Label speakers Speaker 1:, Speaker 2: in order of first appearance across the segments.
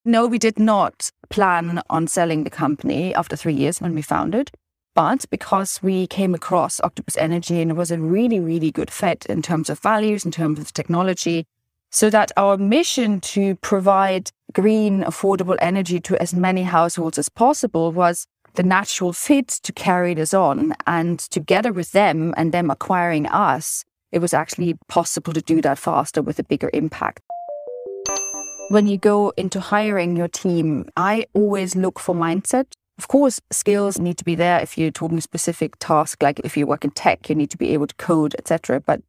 Speaker 1: No, we did not plan on selling the company after 3 years when we founded. But because we came across Octopus Energy and it was a really, really good fit in terms of values, in terms of technology, so that our mission to provide green, affordable energy to as many households as possible was the natural fit to carry this on. And together with them and them acquiring us, it was actually possible to do that faster with a bigger impact. When you go into hiring your team, I always look for mindset. Of course, skills need to be there if you're talking a specific task, like if you work in tech, you need to be able to code, etc. But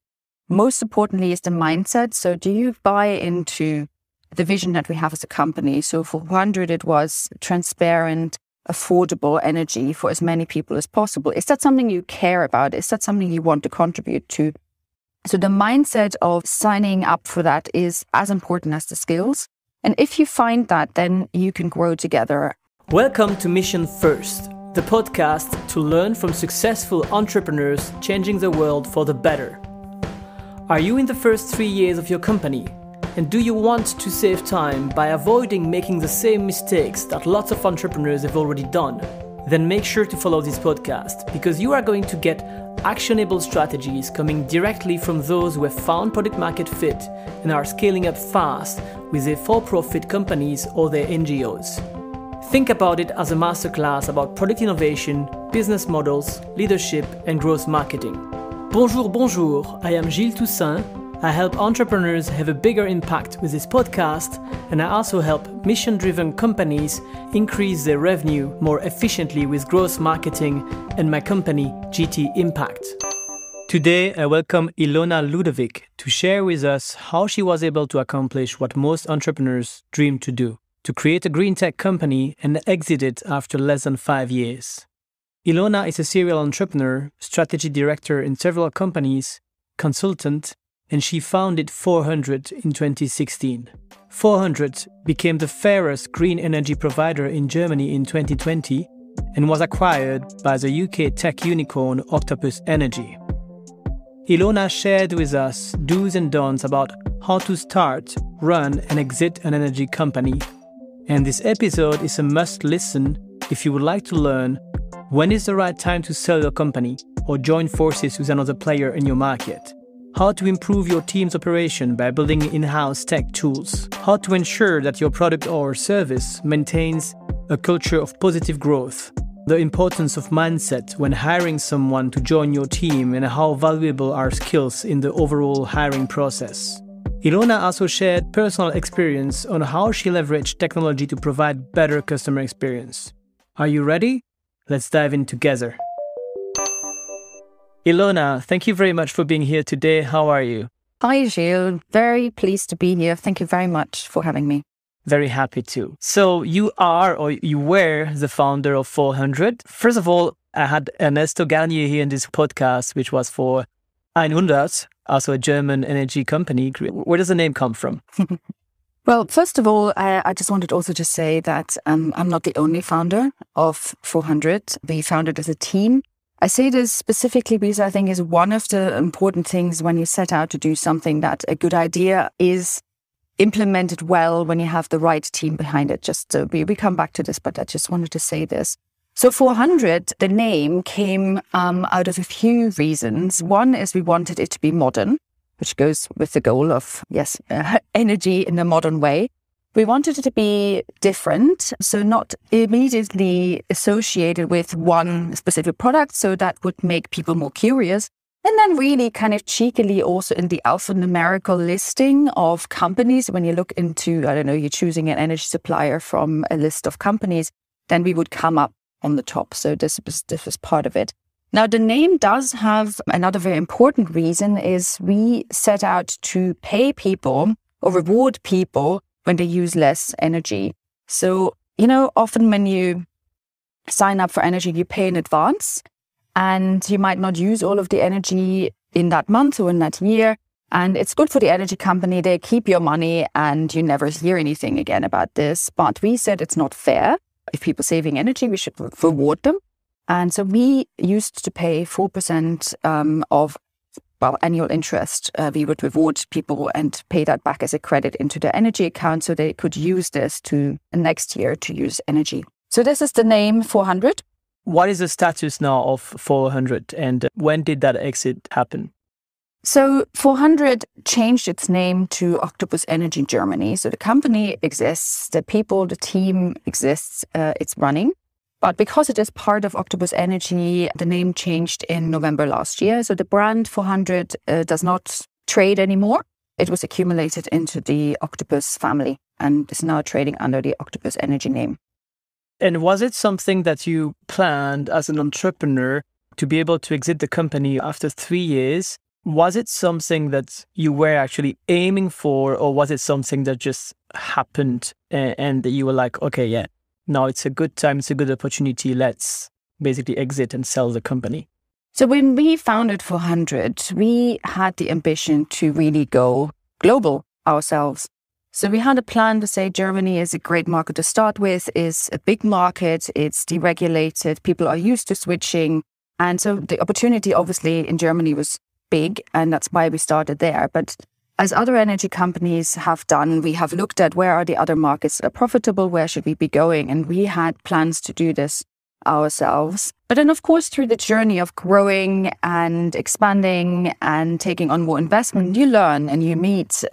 Speaker 1: most importantly is the mindset. So do you buy into the vision that we have as a company? So for 400, it was transparent, affordable energy for as many people as possible. Is that something you care about? Is that something you want to contribute to? So the mindset of signing up for that is as important as the skills. And if you find that, then you can grow together.
Speaker 2: Welcome to Mission First, the podcast to learn from successful entrepreneurs changing the world for the better. Are you in the first 3 years of your company? And do you want to save time by avoiding making the same mistakes that lots of entrepreneurs have already done? Then make sure to follow this podcast, because you are going to get actionable strategies coming directly from those who have found product market fit and are scaling up fast with their for-profit companies or their NGOs. Think about it as a masterclass about product innovation, business models, leadership, and growth marketing. Bonjour, I am Gilles Toussaint. I help entrepreneurs have a bigger impact with this podcast, and I also help mission-driven companies increase their revenue more efficiently with growth marketing and my company, GT Impact. Today, I welcome Ilona Ludewig to share with us how she was able to accomplish what most entrepreneurs dream to do: to create a greentech company and exit it after less than 5 years. Ilona is a serial entrepreneur, strategy director in several companies, consultant, and she founded 400 in 2016. 400 became the fairest green energy provider in Germany in 2020 and was acquired by the UK tech unicorn Octopus Energy. Ilona shared with us do's and don'ts about how to start, run, and exit an energy company. And this episode is a must-listen if you would like to learn when is the right time to sell your company or join forces with another player in your market, how to improve your team's operation by building in-house tech tools, how to ensure that your product or service maintains a culture of positive growth, the importance of mindset when hiring someone to join your team, and how valuable are skills in the overall hiring process. Ilona also shared personal experience on how she leveraged technology to provide better customer experience. Are you ready? Let's dive in together. Ilona, thank you very much for being here today. How are you?
Speaker 1: Hi, Gilles. Very pleased to be here. Thank you very much for having me.
Speaker 2: Very happy to. So you were the founder of 400. First of all, I had Ernesto Garnier here in this podcast, which was for 100, also a German energy company. Where does the name come from?
Speaker 1: Well, first of all, I just wanted also to say that I'm not the only founder of 400. We founded as a team. I say this specifically because I think is one of the important things when you set out to do something, that a good idea is implemented well when you have the right team behind it. We come back to this, but I just wanted to say this. So 400, the name came out of a few reasons. One is we wanted it to be modern, which goes with the goal of, energy in a modern way. We wanted it to be different, so not immediately associated with one specific product, so that would make people more curious. And then really kind of cheekily also in the alphanumerical listing of companies, when you look into, you're choosing an energy supplier from a list of companies, then we would come up on the top. So this was part of it. Now, the name does have another very important reason, is we set out to pay people or reward people when they use less energy. So, often when you sign up for energy, you pay in advance and you might not use all of the energy in that month or in that year. And it's good for the energy company. They keep your money and you never hear anything again about this. But we said it's not fair. If people are saving energy, we should reward them. And so we used to pay 4% of annual interest. We would reward people and pay that back as a credit into their energy account so they could use this to next year to use energy. So this is the name 400.
Speaker 2: What is the status now of 400 and when did that exit happen?
Speaker 1: So 400 changed its name to Octopus Energy Germany. So the company exists, the people, the team exists, it's running. But because it is part of Octopus Energy, the name changed in November last year. So the brand 400 does not trade anymore. It was accumulated into the Octopus family and is now trading under the Octopus Energy name.
Speaker 2: And was it something that you planned as an entrepreneur to be able to exit the company after 3 years? Was it something that you were actually aiming for, or was it something that just happened and you were like, okay, yeah, now it's a good time, it's a good opportunity, let's basically exit and sell the company?
Speaker 1: So when we founded 400, we had the ambition to really go global ourselves. So we had a plan to say Germany is a great market to start with, is a big market, it's deregulated, people are used to switching. And so the opportunity obviously in Germany was big, and that's why we started there. But as other energy companies have done, we have looked at where are the other markets that are profitable, where should we be going? And we had plans to do this ourselves. But then, of course, through the journey of growing and expanding and taking on more investment, you learn and you meet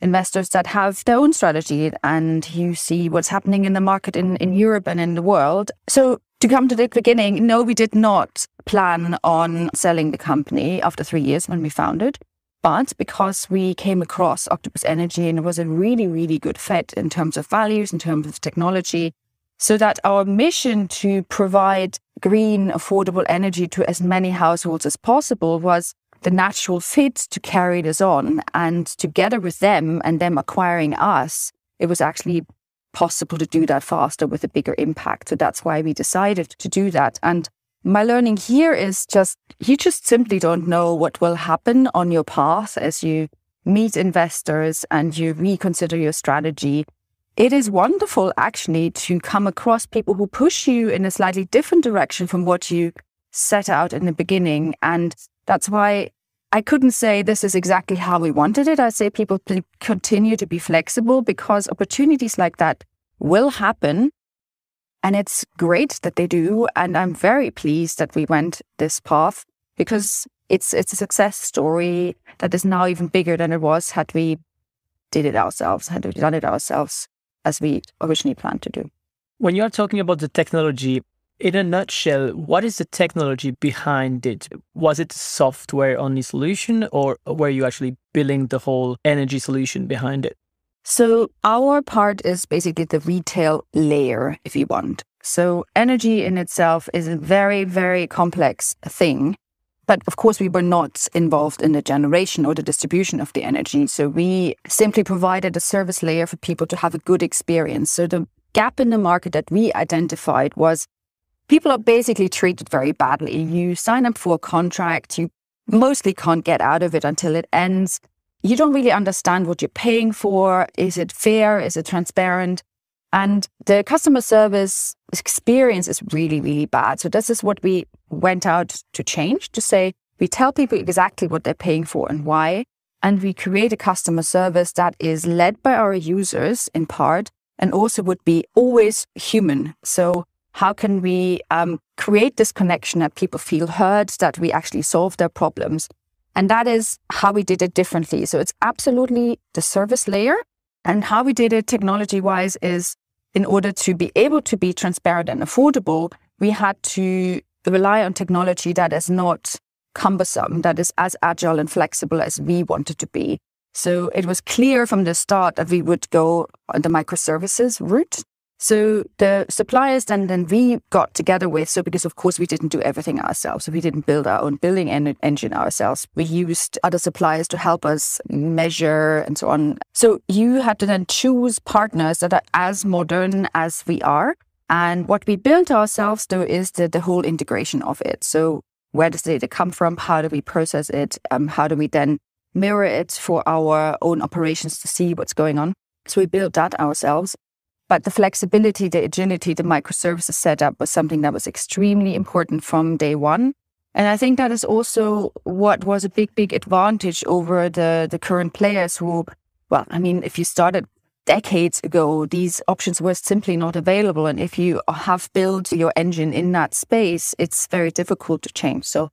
Speaker 1: investors that have their own strategy and you see what's happening in the market in Europe and in the world. So to come to the beginning, no, we did not plan on selling the company after 3 years when we founded. But because we came across Octopus Energy and it was a really, really good fit in terms of values, in terms of technology, so that our mission to provide green, affordable energy to as many households as possible was the natural fit to carry this on. And together with them and them acquiring us, it was actually possible to do that faster with a bigger impact. So that's why we decided to do that. And my learning here is you just simply don't know what will happen on your path as you meet investors and you reconsider your strategy. It is wonderful actually to come across people who push you in a slightly different direction from what you set out in the beginning. And that's why I couldn't say this is exactly how we wanted it. I say people continue to be flexible because opportunities like that will happen. And it's great that they do. And I'm very pleased that we went this path because it's a success story that is now even bigger than it was had we done it ourselves as we originally planned to do.
Speaker 2: When you're talking about the technology, in a nutshell, what is the technology behind it? Was it a software-only solution or were you actually building the whole energy solution behind it?
Speaker 1: So our part is basically the retail layer, if you want. So energy in itself is a very, very complex thing. But of course, we were not involved in the generation or the distribution of the energy. So we simply provided a service layer for people to have a good experience. So the gap in the market that we identified was people are basically treated very badly. You sign up for a contract, you mostly can't get out of it until it ends. You don't really understand what you're paying for. Is it fair? Is it transparent? And the customer service experience is really, really bad. So this is what we went out to change, to say, we tell people exactly what they're paying for and why. And we create a customer service that is led by our users in part and also would be always human. So how can we create this connection that people feel heard, that we actually solve their problems? And that is how we did it differently. So it's absolutely the service layer. And how we did it technology-wise is in order to be able to be transparent and affordable, we had to rely on technology that is not cumbersome, that is as agile and flexible as we wanted to be. So it was clear from the start that we would go on the microservices route. So the suppliers then we got together with, so because of course we didn't do everything ourselves. So we didn't build our own billing engine ourselves. We used other suppliers to help us measure and so on. So you had to then choose partners that are as modern as we are. And what we built ourselves though is the whole integration of it. So where does the data come from? How do we process it? How do we then mirror it for our own operations to see what's going on? So we built that ourselves. But the flexibility, the agility, the microservices setup was something that was extremely important from day one. And I think that is also what was a big advantage over the current players who, well, I mean, if you started decades ago, these options were simply not available. And if you have built your engine in that space, it's very difficult to change. So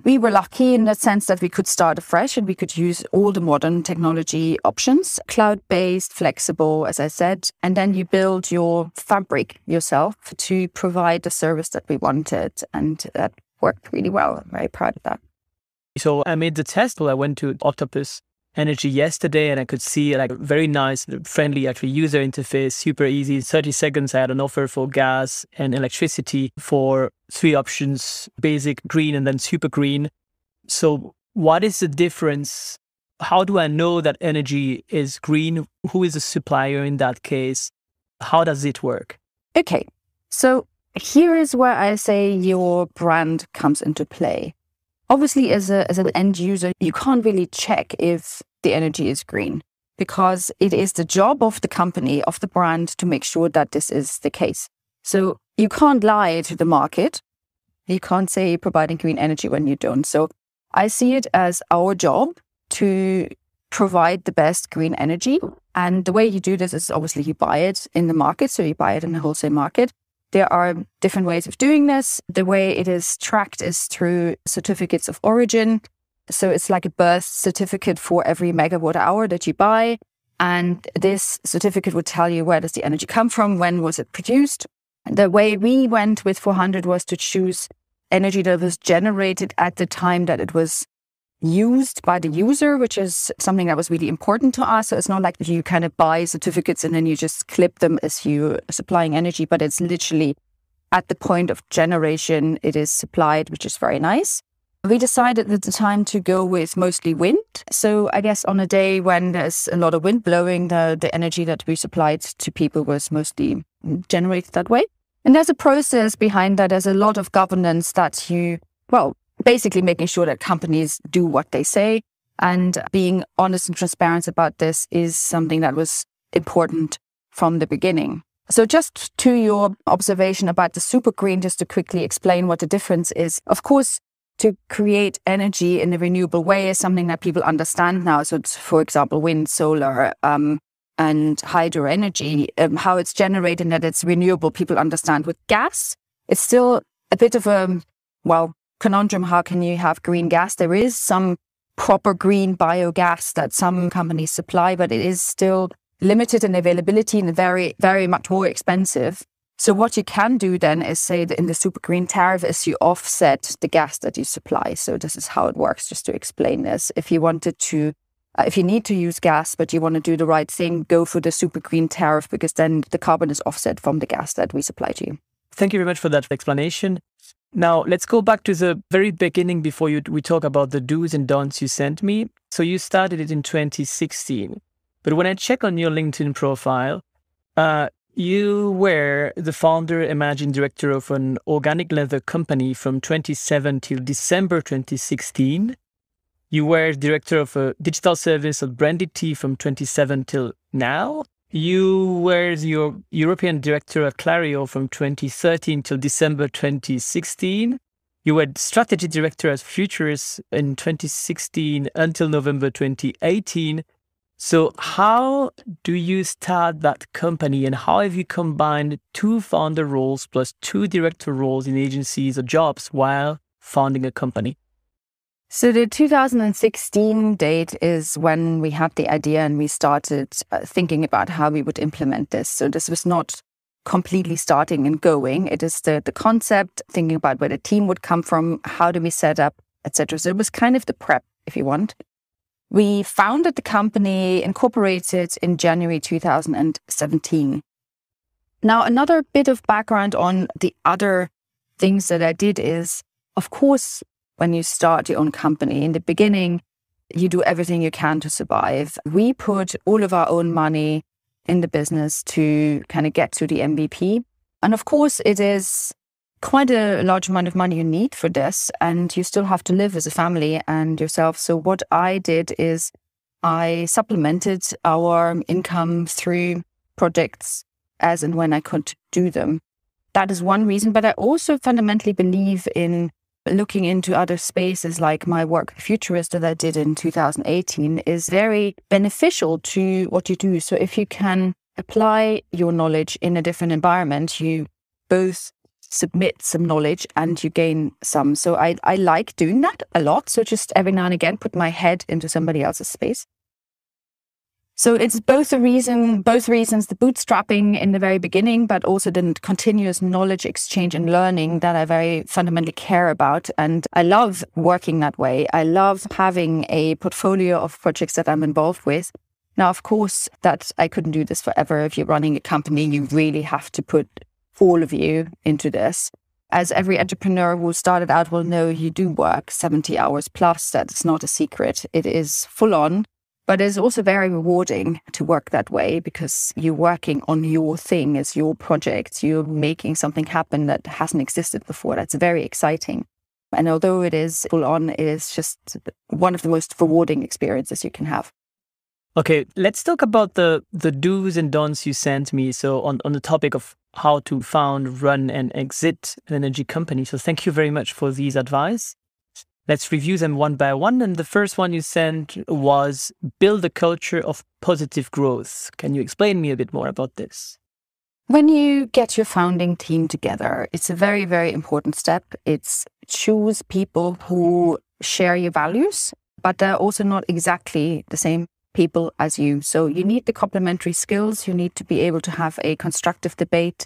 Speaker 1: we were lucky in the sense that we could start afresh and we could use all the modern technology options, cloud-based, flexible, as I said, and then you build your fabric yourself to provide the service that we wanted. And that worked really well. I'm very proud of that.
Speaker 2: So I made the test. I went to Octopus Energy yesterday and I could see like a very nice, friendly actually user interface, super easy. In 30 seconds, I had an offer for gas and electricity for 3 options, basic, green, and then super green. So what is the difference? How do I know that energy is green? Who is the supplier in that case? How does it work?
Speaker 1: Okay, so here is where I say your brand comes into play. Obviously, as an end user, you can't really check if the energy is green because it is the job of the company, of the brand, to make sure that this is the case. So you can't lie to the market. You can't say you're providing green energy when you don't. So I see it as our job to provide the best green energy. And the way you do this is obviously you buy it in the market. So you buy it in the wholesale market. There are different ways of doing this. The way it is tracked is through certificates of origin. So it's like a birth certificate for every megawatt hour that you buy. And this certificate would tell you where does the energy come from, when was it produced. The way we went with 400 was to choose energy that was generated at the time that it was used by the user, which is something that was really important to us. So it's not like you kind of buy certificates and then you just clip them as you are supplying energy, but it's literally at the point of generation it is supplied, which is very nice. We decided at the time to go with mostly wind. So I guess on a day when there's a lot of wind blowing, the energy that we supplied to people was mostly generated that way. And there's a process behind that. There's a lot of governance that basically making sure that companies do what they say, and being honest and transparent about this is something that was important from the beginning. So just to your observation about the super green, just to quickly explain what the difference is. Of course, to create energy in a renewable way is something that people understand now. So it's, for example, wind, solar, and hydro energy, how it's generated and that it's renewable, people understand. With gas, it's still a bit of a, conundrum. How can you have green gas? There is some proper green biogas that some companies supply, but it is still limited in availability and very, very much more expensive. So what you can do then is say that in the super green tariff is you offset the gas that you supply. So this is how it works, just to explain this. If you need to use gas, but you want to do the right thing, go for the super green tariff, because then the carbon is offset from the gas that we supply to you.
Speaker 2: Thank you very much for that explanation. Now, let's go back to the very beginning before we talk about the do's and don'ts you sent me. So you started it in 2016. But when I check on your LinkedIn profile, you were the founder and managing director of an organic leather company from 2007 till December 2016. You were director of a digital service of branded tea from 2007 till now. You were your European director at Clario from 2013 till December 2016. You were strategy director at Futures in 2016 until November 2018. So how do you start that company, and how have you combined 2 founder roles plus 2 director roles in agencies or jobs while founding a company?
Speaker 1: So the 2016 date is when we had the idea and we started thinking about how we would implement this. So this was not completely starting and going. It is the concept, thinking about where the team would come from, how do we set up, etc. So it was kind of the prep, if you want. We founded the company, incorporated in January 2017. Now, another bit of background on the other things that I did is, of course, when you start your own company, in the beginning, you do everything you can to survive. We put all of our own money in the business to kind of get to the MVP. And of course, it is quite a large amount of money you need for this, and you still have to live as a family and yourself. So what I did is I supplemented our income through projects as and when I could do them. That is one reason, but I also fundamentally believe in looking into other spaces like my work Futurist that I did in 2018 is very beneficial to what you do. So if you can apply your knowledge in a different environment, you both submit some knowledge and you gain some. So I like doing that a lot. So just every now and again, put my head into somebody else's space. So it's both reasons, the bootstrapping in the very beginning, but also the continuous knowledge exchange and learning that I very fundamentally care about. And I love working that way. I love having a portfolio of projects that I'm involved with. Now, of course, that I couldn't do this forever. If you're running a company, you really have to put all of you into this. As every entrepreneur who started out will know, you do work 70 hours plus. That's not a secret. It is full on. But it's also very rewarding to work that way because you're working on your thing, it's your project. You're making something happen that hasn't existed before. That's very exciting. And although it is full on, it is just one of the most rewarding experiences you can have.
Speaker 2: Okay, let's talk about the do's and don'ts you sent me. So on the topic of how to found, run, and exit an energy company. So thank you very much for these advice. Let's review them one by one. And the first one you sent was build a culture of positive growth. Can you explain me a bit more about this?
Speaker 1: When you get your founding team together, it's a very, very important step. It's choose people who share your values, but they're also not exactly the same people as you. So you need the complementary skills. You need to be able to have a constructive debate.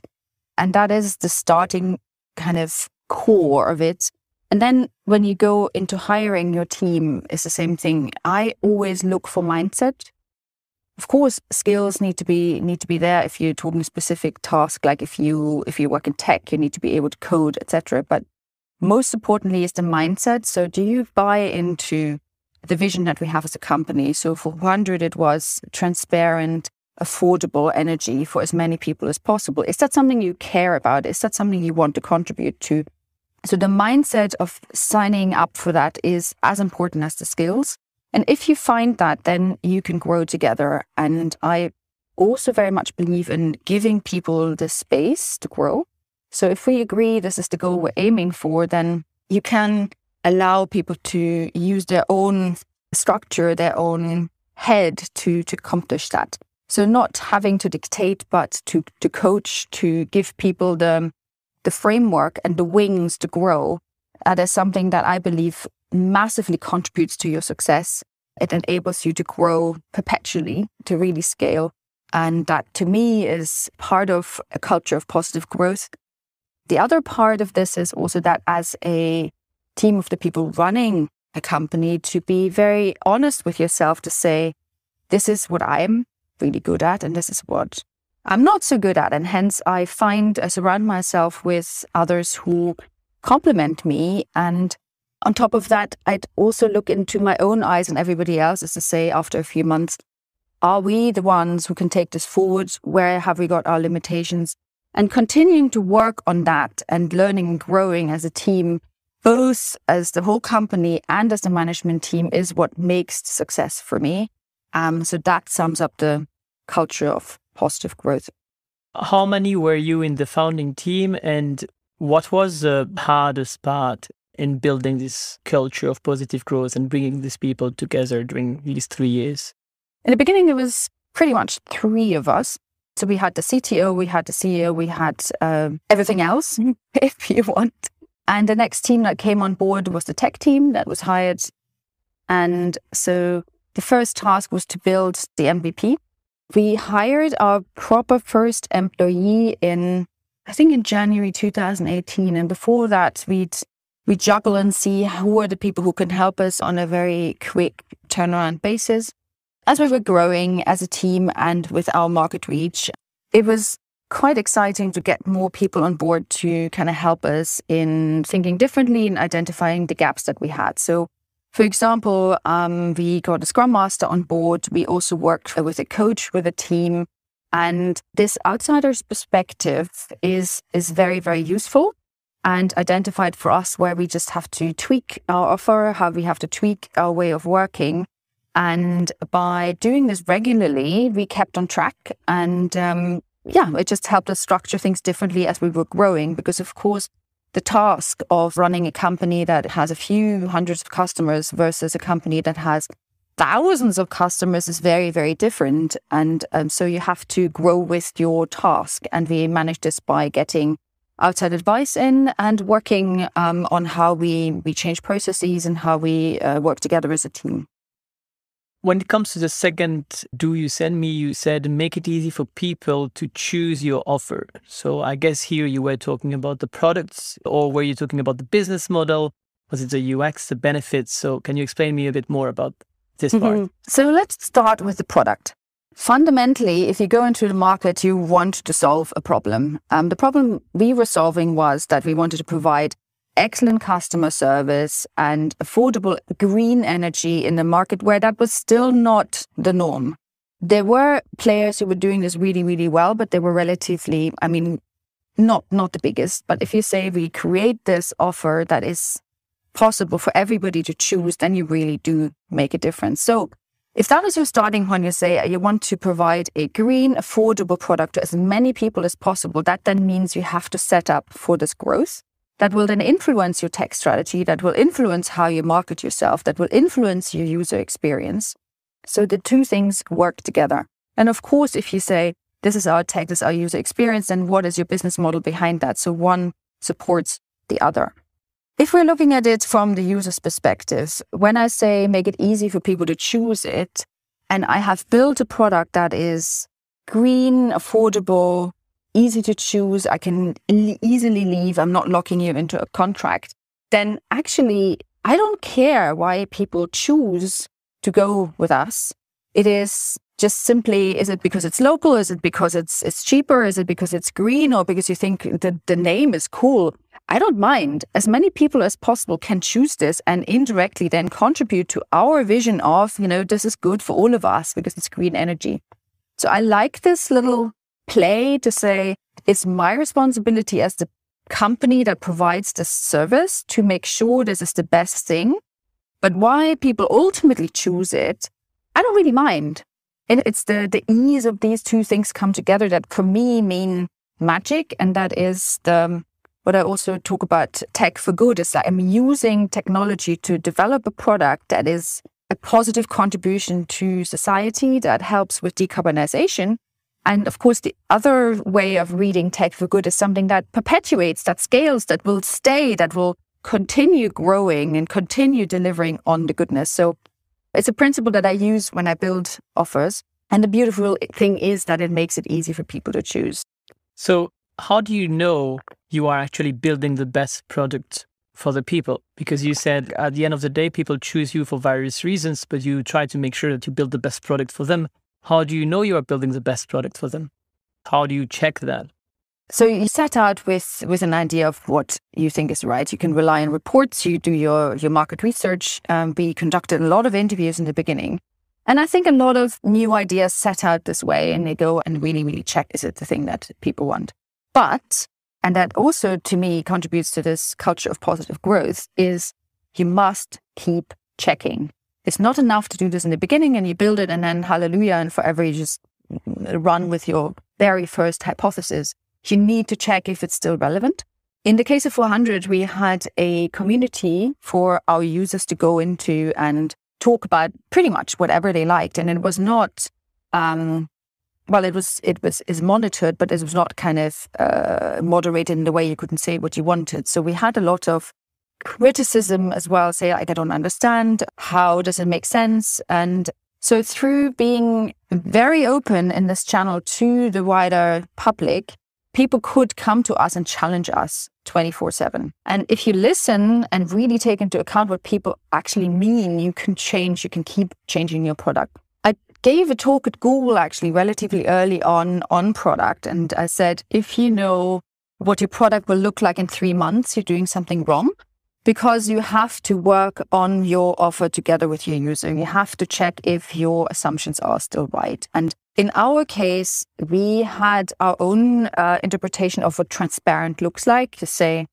Speaker 1: And that is the starting kind of core of it. And then when you go into hiring your team, it's the same thing. I always look for mindset. Of course, skills need to be there. If you're talking specific task, like if you work in tech, you need to be able to code, etc. But most importantly is the mindset. So do you buy into the vision that we have as a company? So for 100, it was transparent, affordable energy for as many people as possible. Is that something you care about? Is that something you want to contribute to? So the mindset of signing up for that is as important as the skills. And if you find that, then you can grow together. And I also very much believe in giving people the space to grow. So if we agree this is the goal we're aiming for, then you can allow people to use their own structure, their own head to accomplish that. So not having to dictate, but to coach, to give people the framework and the wings to grow. That is something that I believe massively contributes to your success. It enables you to grow perpetually, to really scale. And that to me is part of a culture of positive growth. The other part of this is also that as a team of the people running a company, to be very honest with yourself, to say, this is what I'm really good at and this is what I'm not so good at. And hence I surround myself with others who complement me. And on top of that, I'd also look into my own eyes and everybody else's to say, after a few months, are we the ones who can take this forward? Where have we got our limitations? And continuing to work on that and learning and growing as a team, both as the whole company and as the management team, is what makes success for me. So that sums up the culture of positive growth.
Speaker 2: How many were you in the founding team, and what was the hardest part in building this culture of positive growth and bringing these people together during these 3 years?
Speaker 1: In the beginning, it was pretty much 3 of us. So we had the CTO, we had the CEO, we had everything else, if you want. And the next team that came on board was the tech team that was hired. And so the first task was to build the MVP. We hired our proper first employee in January 2018. And before that, we juggle and see who are the people who can help us on a very quick turnaround basis. As we were growing as a team and with our market reach, it was quite exciting to get more people on board to kind of help us in thinking differently and identifying the gaps that we had. So, for example, we got a Scrum Master on board. We also worked with a coach, with a team. And this outsider's perspective is very, very useful and identified for us where we just have to tweak our offer, how we have to tweak our way of working. And by doing this regularly, we kept on track. And it just helped us structure things differently as we were growing. Because, of course, the task of running a company that has a few hundreds of customers versus a company that has thousands of customers is very, very different. And so you have to grow with your task. And we manage this by getting outside advice in and working on how we change processes and how we work together as a team.
Speaker 2: When it comes to the second do you send me, you said make it easy for people to choose your offer. So I guess here you were talking about the products, or were you talking about the business model? Was it the UX, the benefits? So can you explain me a bit more about this part?
Speaker 1: So let's start with the product. Fundamentally, if you go into the market, you want to solve a problem. The problem we were solving was that we wanted to provide excellent customer service and affordable green energy in the market where that was still not the norm. There were players who were doing this really, really well, but they were relatively, not the biggest. But if you say we create this offer that is possible for everybody to choose, then you really do make a difference. So if that is your starting point, you say you want to provide a green, affordable product to as many people as possible, that then means you have to set up for this growth. That will then influence your tech strategy, that will influence how you market yourself, that will influence your user experience. So the two things work together. And of course, if you say, this is our tech, this is our user experience, then what is your business model behind that? So one supports the other. If we're looking at it from the user's perspective, when I say make it easy for people to choose it, and I have built a product that is green, affordable, easy to choose, I can easily leave, I'm not locking you into a contract, then actually I don't care why people choose to go with us. It is just simply, is it because it's local? Is it because it's cheaper? Is it because it's green? Or because you think the name is cool? I don't mind. As many people as possible can choose this and indirectly then contribute to our vision of, this is good for all of us because it's green energy. So I like this little play to say it's my responsibility as the company that provides the service to make sure this is the best thing. But why people ultimately choose it, I don't really mind. And it's the ease of these two things come together that for me mean magic. And that is what I also talk about tech for good, is that I'm using technology to develop a product that is a positive contribution to society that helps with decarbonization. And of course, the other way of reading tech for good is something that perpetuates, that scales, that will stay, that will continue growing and continue delivering on the goodness. So it's a principle that I use when I build offers. And the beautiful thing is that it makes it easy for people to choose.
Speaker 2: So how do you know you are actually building the best product for the people? Because you said at the end of the day, people choose you for various reasons, but you try to make sure that you build the best product for them. How do you know you are building the best product for them? How do you check that?
Speaker 1: So you set out with an idea of what you think is right. You can rely on reports. You do your market research. We conducted a lot of interviews in the beginning. And I think a lot of new ideas set out this way, and they go and really, really check, is it the thing that people want? But, and that also to me contributes to this culture of positive growth, is you must keep checking. It's not enough to do this in the beginning and you build it and then hallelujah and forever you just run with your very first hypothesis. You need to check if it's still relevant. In the case of 400, we had a community for our users to go into and talk about pretty much whatever they liked. And it was not, it is monitored, but it was not kind of moderated in the way you couldn't say what you wanted. So we had a lot of criticism as well, say, I don't understand, how does it make sense? And so through being very open in this channel to the wider public, people could come to us and challenge us 24/7. And if you listen and really take into account what people actually mean, you can keep changing your product. I gave a talk at Google actually relatively early on product. And I said, if you know what your product will look like in 3 months, you're doing something wrong. Because you have to work on your offer together with your user. You have to check if your assumptions are still right. And in our case, we had our own interpretation of what transparent looks like. To say,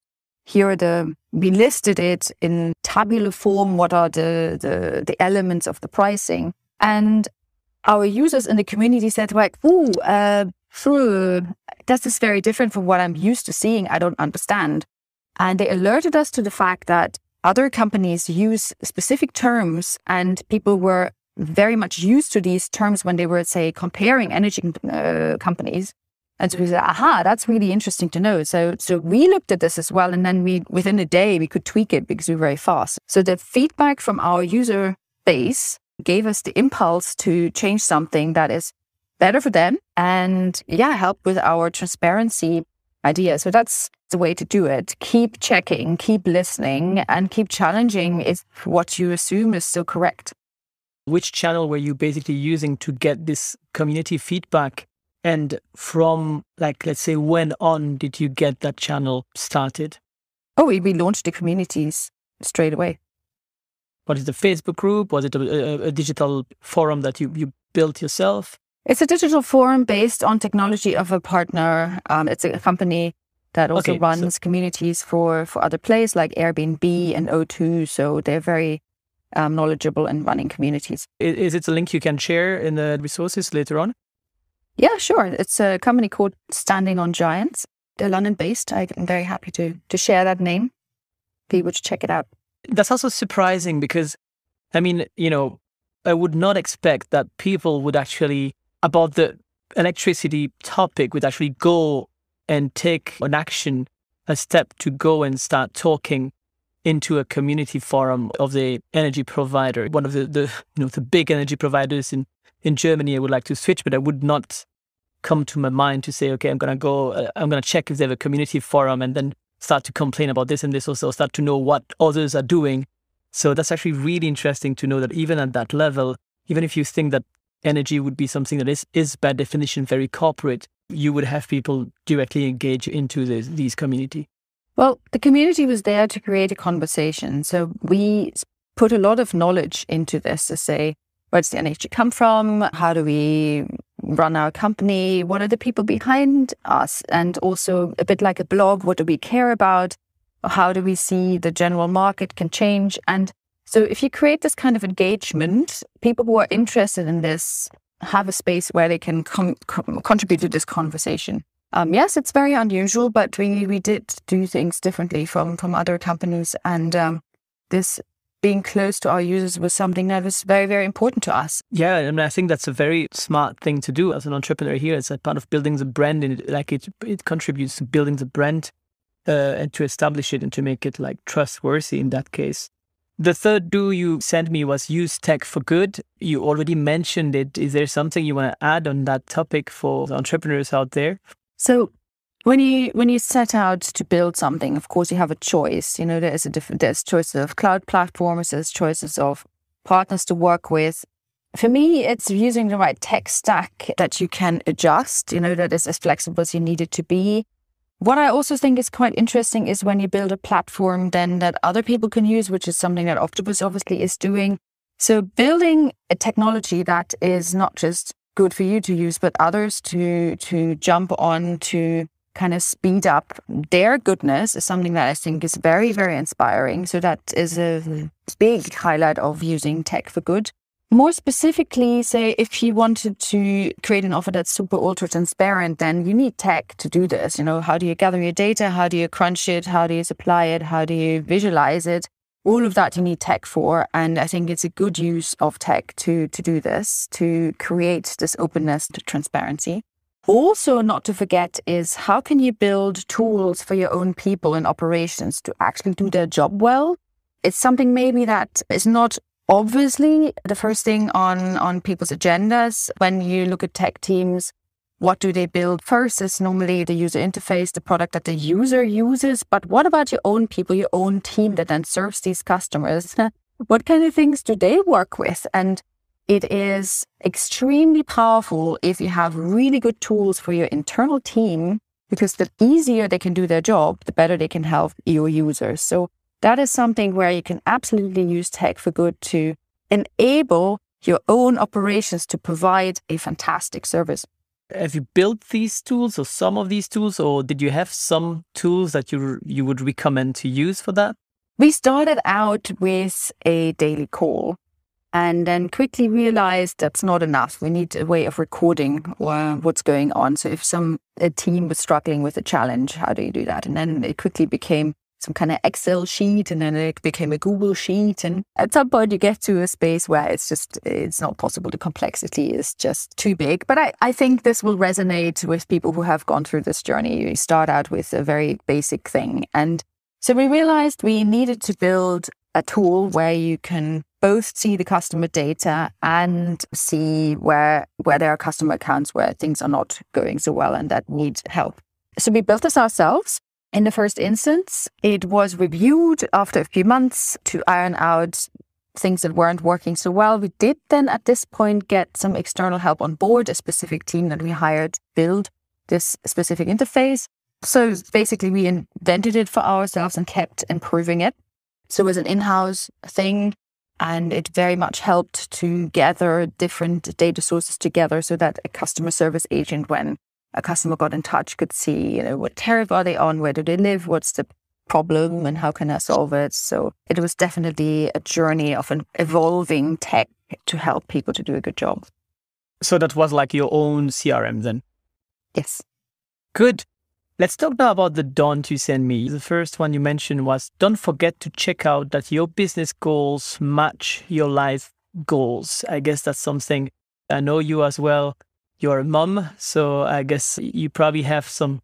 Speaker 1: we listed it in tabular form. What are the elements of the pricing? And our users in the community said, like, this is very different from what I'm used to seeing. I don't understand. And they alerted us to the fact that other companies use specific terms, and people were very much used to these terms when they were, say, comparing energy companies. And so we said, aha, that's really interesting to know. So we looked at this as well. And then within a day, we could tweak it because we were very fast. So the feedback from our user base gave us the impulse to change something that is better for them and help with our transparency idea. So that's the way to do it. Keep checking, keep listening, and keep challenging if what you assume is still correct.
Speaker 2: Which channel were you basically using to get this community feedback? And from, like, let's say, when on did you get that channel started?
Speaker 1: Oh, we launched the communities straight away.
Speaker 2: What is the Facebook group? Was it a digital forum that you built yourself?
Speaker 1: It's a digital forum based on technology of a partner. It's a company that also runs communities for other players like Airbnb and O2. So they're very knowledgeable in running communities.
Speaker 2: Is it a link you can share in the resources later on?
Speaker 1: Yeah, sure. It's a company called Standing on Giants. They're London-based. I'm very happy to share that name. People should check it out.
Speaker 2: That's also surprising because, I mean, I would not expect that people would actually, about the electricity topic, would actually go and take an action, a step to go and start talking into a community forum of the energy provider, one of the big energy providers in Germany. I would like to switch, but I would not come to my mind to say, okay, I'm going to check if they have a community forum and then start to complain about this and this, also start to know what others are doing. So that's actually really interesting to know that even at that level, even if you think that energy would be something that is by definition very corporate, you would have people directly engage into these community.
Speaker 1: Well, the community was there to create a conversation. So we put a lot of knowledge into this to say, where does the energy come from? How do we run our company? What are the people behind us? And also a bit like a blog, what do we care about? How do we see the general market can change? And so if you create this kind of engagement, people who are interested in this have a space where they can contribute to this conversation. Yes, it's very unusual, but we did do things differently from other companies. And this being close to our users was something that was very, very important to us.
Speaker 2: Yeah, and I think that's a very smart thing to do as an entrepreneur here. It's a part of building the brand, and it contributes to building the brand and to establish it and to make it like trustworthy in that case. The third do you sent me was use tech for good. You already mentioned it. Is there something you want to add on that topic for the entrepreneurs out there?
Speaker 1: So when you set out to build something, of course, you have a choice. There's choices of cloud platforms, there's choices of partners to work with. For me, it's using the right tech stack that you can adjust, that is as flexible as you need it to be. What I also think is quite interesting is when you build a platform then that other people can use, which is something that Octopus obviously is doing. So building a technology that is not just good for you to use, but others to jump on to kind of speed up their goodness is something that I think is very, very inspiring. So that is a big highlight of using tech for good. More specifically, say, if you wanted to create an offer that's super ultra transparent, then you need tech to do this. How do you gather your data? How do you crunch it? How do you supply it? How do you visualize it? All of that you need tech for. And I think it's a good use of tech to do this, to create this openness to transparency. Also, not to forget is how can you build tools for your own people in operations to actually do their job well? It's something maybe that is not obviously the first thing on people's agendas. When you look at tech teams, what do they build first? It's normally the user interface, the product that the user uses. But what about your own people, your own team that then serves these customers? What kind of things do they work with? And it is extremely powerful if you have really good tools for your internal team, because the easier they can do their job, the better they can help your users. So that is something where you can absolutely use tech for good to enable your own operations to provide a fantastic service.
Speaker 2: Have you built these tools or some of these tools, or did you have some tools that you would recommend to use for that?
Speaker 1: We started out with a daily call and then quickly realized that's not enough. We need a way of recording what's going on. So if a team was struggling with a challenge, how do you do that? And then it quickly became some kind of Excel sheet, and then it became a Google sheet. And at some point you get to a space where it's not possible. The complexity is just too big. But I think this will resonate with people who have gone through this journey. You start out with a very basic thing. And so we realized we needed to build a tool where you can both see the customer data and see where there are customer accounts where things are not going so well and that need help. So we built this ourselves. In the first instance, it was reviewed after a few months to iron out things that weren't working so well. We did then at this point get some external help on board, a specific team that we hired to build this specific interface. So basically we invented it for ourselves and kept improving it. So it was an in-house thing, and it very much helped to gather different data sources together so that a customer service agent, when a customer got in touch, could see, what tariff are they on, where do they live, what's the problem, and how can I solve it. So it was definitely a journey of an evolving tech to help people to do a good job.
Speaker 2: So that was like your own CRM then?
Speaker 1: Yes.
Speaker 2: Good. Let's talk now about the don't you send me. The first one you mentioned was, don't forget to check out that your business goals match your life goals. I guess that's something I know you as well. You're a mom, so I guess you probably have some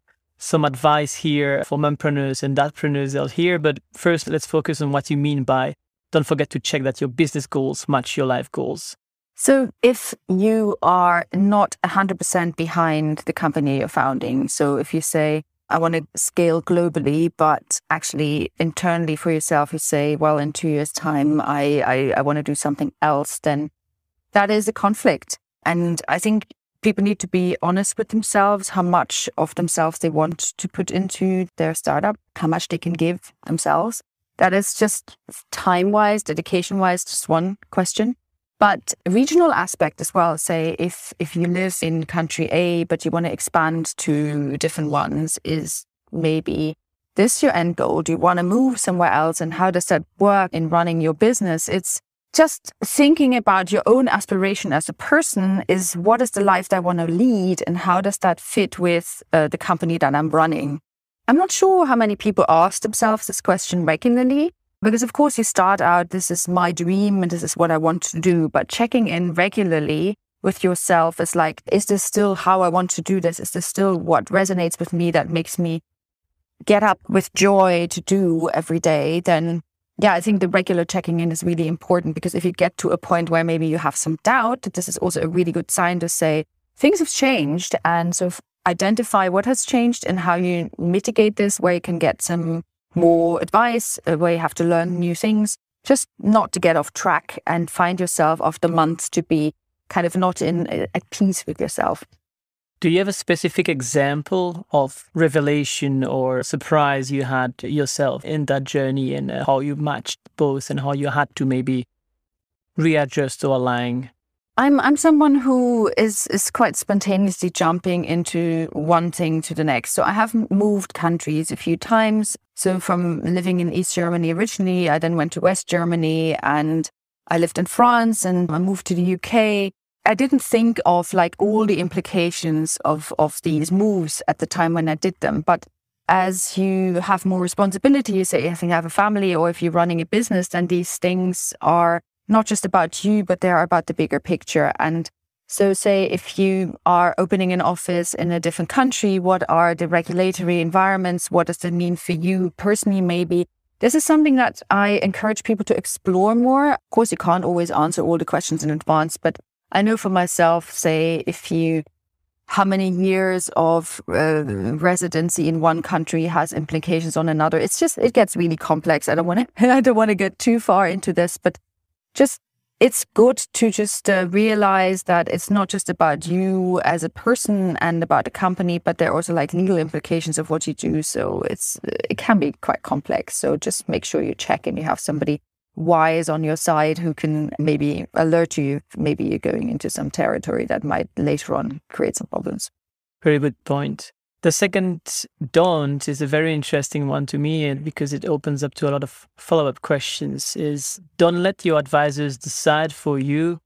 Speaker 2: advice here for mompreneurs and dadpreneurs out here. But first, let's focus on what you mean by don't forget to check that your business goals match your life goals.
Speaker 1: So if you are not 100% behind the company you're founding, so if you say, I want to scale globally, but actually internally for yourself, you say, well, in 2 years' time, I want to do something else, then that is a conflict. And I think people need to be honest with themselves, how much of themselves they want to put into their startup, how much they can give themselves. That is just time-wise, dedication-wise, just one question. But regional aspect as well, say if you live in country A, but you want to expand to different ones, is maybe this your end goal? Do you want to move somewhere else? And how does that work in running your business? It's just thinking about your own aspiration as a person is, what is the life that I want to lead and how does that fit with the company that I'm running? I'm not sure how many people ask themselves this question regularly, because of course you start out, this is my dream and this is what I want to do, but checking in regularly with yourself is like, is this still how I want to do this? Is this still what resonates with me, that makes me get up with joy to do every day? Then yeah, I think the regular checking in is really important, because if you get to a point where maybe you have some doubt, this is also a really good sign to say things have changed. And so identify what has changed and how you mitigate this, where you can get some more advice, where you have to learn new things, just not to get off track and find yourself after months to be kind of not at peace with yourself.
Speaker 2: Do you have a specific example of revelation or surprise you had yourself in that journey, and how you matched both and how you had to maybe readjust or align?
Speaker 1: I'm someone who is quite spontaneously jumping into one thing to the next. So I have moved countries a few times. So from living in East Germany originally, I then went to West Germany and I lived in France and I moved to the UK. I didn't think of like all the implications of these moves at the time when I did them. But as you have more responsibility, you say, I think I have a family, or if you're running a business, then these things are not just about you, but they are about the bigger picture. And so say if you are opening an office in a different country, what are the regulatory environments? What does that mean for you personally, maybe? This is something that I encourage people to explore more. Of course, you can't always answer all the questions in advance, but I know for myself, say, how many years of residency in one country has implications on another. It gets really complex. I don't want to get too far into this, but it's good to just realize that it's not just about you as a person and about the company, but there are also like legal implications of what you do. So it can be quite complex. So just make sure you check and you have somebody wise on your side who can maybe alert you. Maybe you're going into some territory that might later on create some problems.
Speaker 2: Very good point. The second don't is a very interesting one to me, because it opens up to a lot of follow-up questions, is don't let your advisors decide for you.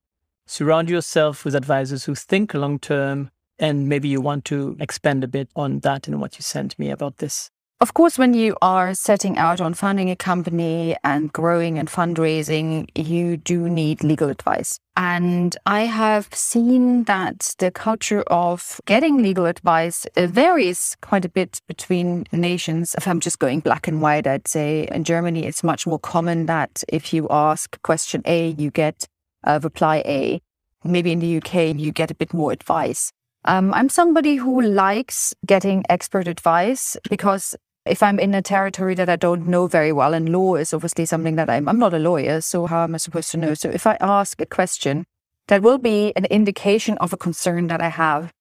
Speaker 2: Surround yourself with advisors who think long-term, and maybe you want to expand a bit on that and what you sent me about this.
Speaker 1: Of course, when you are setting out on founding a company and growing and fundraising, you do need legal advice. And I have seen that the culture of getting legal advice varies quite a bit between nations. If I'm just going black and white, I'd say in Germany, it's much more common that if you ask question A, you get reply A. Maybe in the UK, you get a bit more advice. I'm somebody who likes getting expert advice because if I'm in a territory that I don't know very well, and law is obviously something that I'm not a lawyer, so how am I supposed to know? So if I ask a question, that will be an indication of a concern that I have.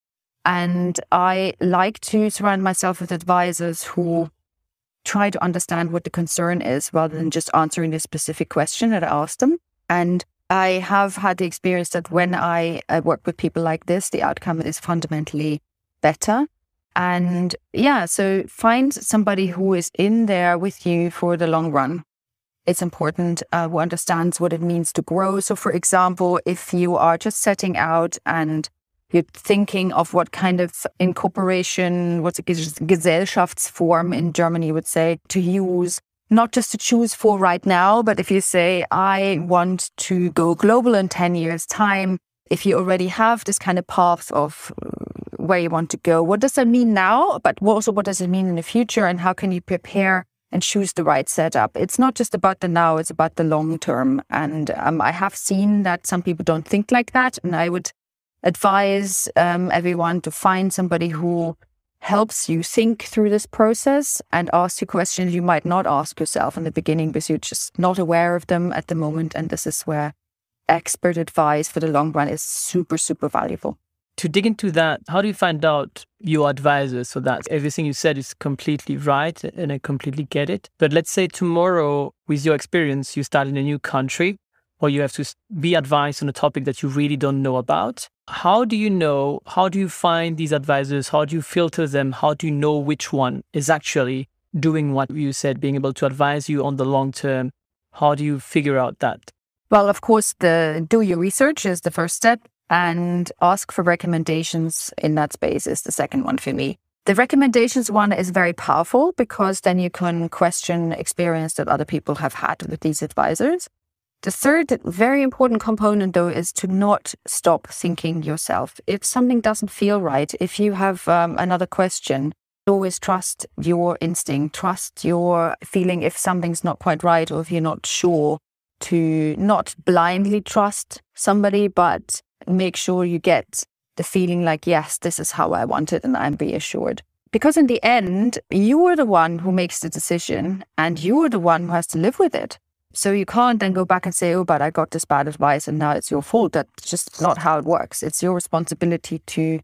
Speaker 1: And I like to surround myself with advisors who try to understand what the concern is rather than just answering the specific question that I asked them. And I have had the experience that when I work with people like this, the outcome is fundamentally better. And yeah, so find somebody who is in there with you for the long run. It's important, who understands what it means to grow. So for example, if you are just setting out and you're thinking of what kind of incorporation, what's a Gesellschaftsform in Germany would say, to use, not just to choose for right now, but if you say, I want to go global in 10 years' time, if you already have this kind of path of where you want to go, what does that mean now? But also, what does it mean in the future? And how can you prepare and choose the right setup? It's not just about the now, it's about the long term. And I have seen that some people don't think like that. And I would advise everyone to find somebody who helps you think through this process and ask you questions you might not ask yourself in the beginning because you're just not aware of them at the moment. And this is where expert advice for the long run is super, super valuable.
Speaker 2: To dig into that, how do you find out your advisor so that everything you said is completely right and I completely get it? But let's say tomorrow, with your experience, you start in a new country or you have to be advised on a topic that you really don't know about. How do you know? How do you find these advisors? How do you filter them? How do you know which one is actually doing what you said, being able to advise you on the long term? How do you figure out that?
Speaker 1: Well, of course, do your research is the first step. And ask for recommendations in that space is the second one for me. The recommendations one is very powerful because then you can question experience that other people have had with these advisors. The third very important component, though, is to not stop thinking yourself. If something doesn't feel right, if you have another question, always trust your instinct, trust your feeling if something's not quite right or if you're not sure, to not blindly trust somebody, but make sure you get the feeling like, yes, this is how I want it and I'm reassured. Because in the end, you are the one who makes the decision and you are the one who has to live with it. So you can't then go back and say, oh, but I got this bad advice and now it's your fault. That's just not how it works. It's your responsibility to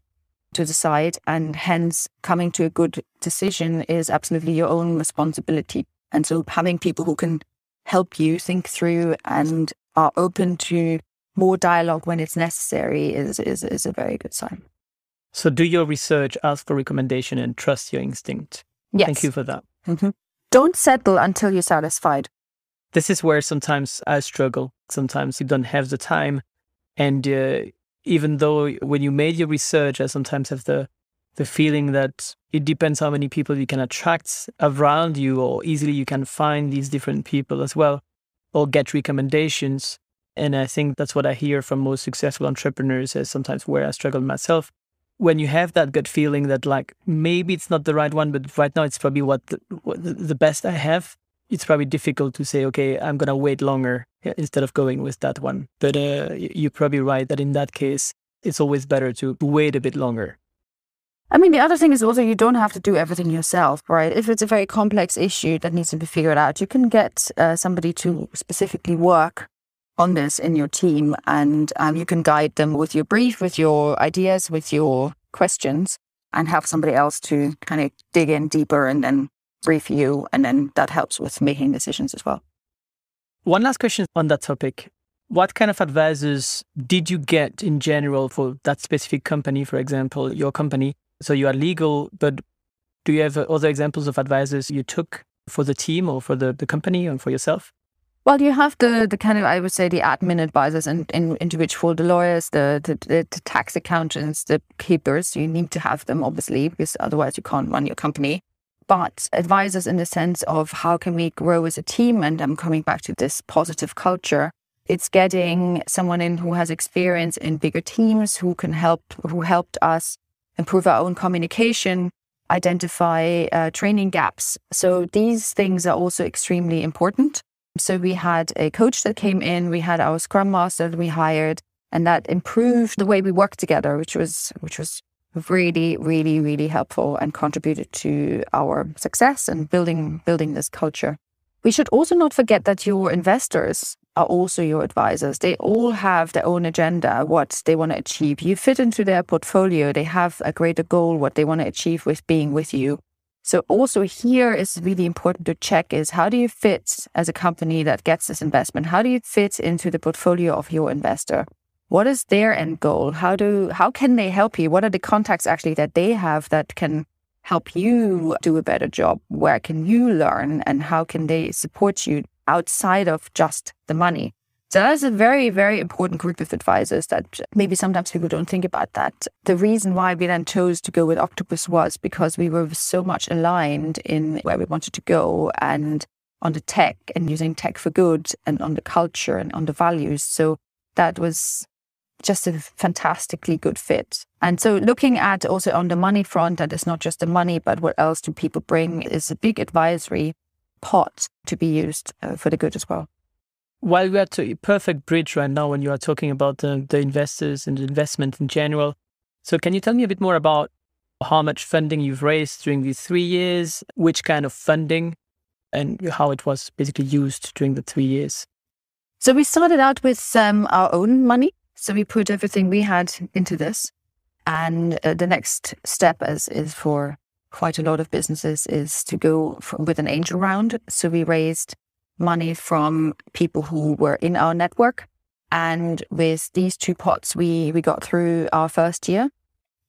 Speaker 1: decide, and hence coming to a good decision is absolutely your own responsibility. And so having people who can help you think through and are open to more dialogue when it's necessary is a very good sign.
Speaker 2: So do your research, ask for recommendation, and trust your instinct.
Speaker 1: Yes.
Speaker 2: Thank you for that.
Speaker 1: Mm-hmm. Don't settle until you're satisfied.
Speaker 2: This is where sometimes I struggle. Sometimes you don't have the time. And even though when you made your research, I sometimes have the feeling that it depends how many people you can attract around you, or easily you can find these different people as well, or get recommendations. And I think that's what I hear from most successful entrepreneurs, is sometimes where I struggle myself. When you have that gut feeling that like, maybe it's not the right one, but right now it's probably what the best I have, it's probably difficult to say, okay, I'm going to wait longer instead of going with that one. But you're probably right that in that case, it's always better to wait a bit longer.
Speaker 1: I mean, the other thing is also you don't have to do everything yourself, right? If it's a very complex issue that needs to be figured out, you can get somebody to specifically work on this in your team, and you can guide them with your brief, with your ideas, with your questions, and have somebody else to kind of dig in deeper and then brief you, and then that helps with making decisions as well.
Speaker 2: One last question on that topic. What kind of advisors did you get in general for that specific company, for example, your company? So you are legal, but do you have other examples of advisors you took for the team or for the company and for yourself?
Speaker 1: Well, you have the kind of, I would say, the admin advisors into which fall the lawyers, the tax accountants, the keepers. You need to have them, obviously, because otherwise you can't run your company. but advisors in the sense of how can we grow as a team? And I'm coming back to this positive culture. It's getting someone in who has experience in bigger teams, who helped us improve our own communication, identify training gaps. So these things are also extremely important. So we had a coach that came in, we had our Scrum Master that we hired, and that improved the way we work together, which was really, really, really helpful and contributed to our success and building this culture. We should also not forget that your investors are also your advisors. They all have their own agenda, what they want to achieve. You fit into their portfolio. They have a greater goal, what they want to achieve with being with you. So also here is really important to check is how do you fit as a company that gets this investment? How do you fit into the portfolio of your investor? What is their end goal? How can they help you? What are the contacts actually that they have that can help you do a better job? Where can you learn and how can they support you outside of just the money? So that's a very, very important group of advisors that maybe sometimes people don't think about that. The reason why we then chose to go with Octopus was because we were so much aligned in where we wanted to go and on the tech and using tech for good and on the culture and on the values. So that was just a fantastically good fit. And so looking at also on the money front, that is not just the money, but what else do people bring is a big advisory pot to be used for the good as well.
Speaker 2: While we are to a perfect bridge right now when you are talking about the investors and the investment in general. So can you tell me a bit more about how much funding you've raised during these 3 years, which kind of funding, and how it was basically used during the 3 years?
Speaker 1: So we started out with our own money. So we put everything we had into this. And the next step is for quite a lot of businesses is to go with an angel round. So we raised money from people who were in our network. And with these 2 pots, we got through our first year.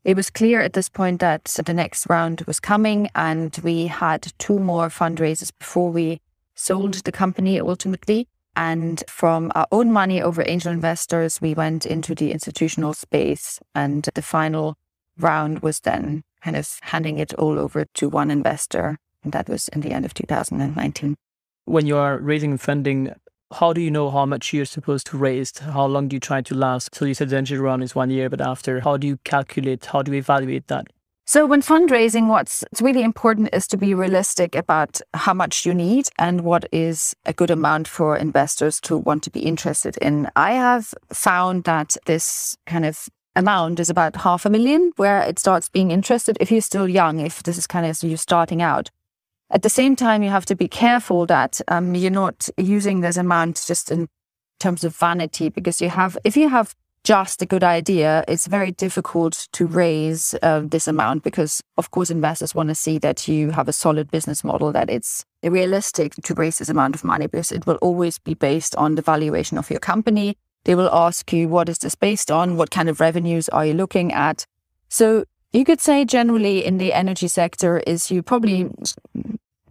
Speaker 1: It was clear at this point that the next round was coming, and we had 2 more fundraisers before we sold the company ultimately. And from our own money over angel investors, we went into the institutional space. And the final round was then kind of handing it all over to one investor. And that was in the end of 2019.
Speaker 2: When you are raising funding, how do you know how much you're supposed to raise? How long do you try to last? So you said the angel round is 1 year, but after, how do you calculate? How do you evaluate that?
Speaker 1: So when fundraising, what's really important is to be realistic about how much you need and what is a good amount for investors to want to be interested in. I have found that this kind of amount is about 500,000 where it starts being interested if you're still young, if this is kind of you starting out. At the same time, you have to be careful that you're not using this amount just in terms of vanity, because if you have just a good idea, it's very difficult to raise this amount because, of course, investors want to see that you have a solid business model, that it's realistic to raise this amount of money, because it will always be based on the valuation of your company. They will ask you, what is this based on? What kind of revenues are you looking at? So you could say generally in the energy sector is you probably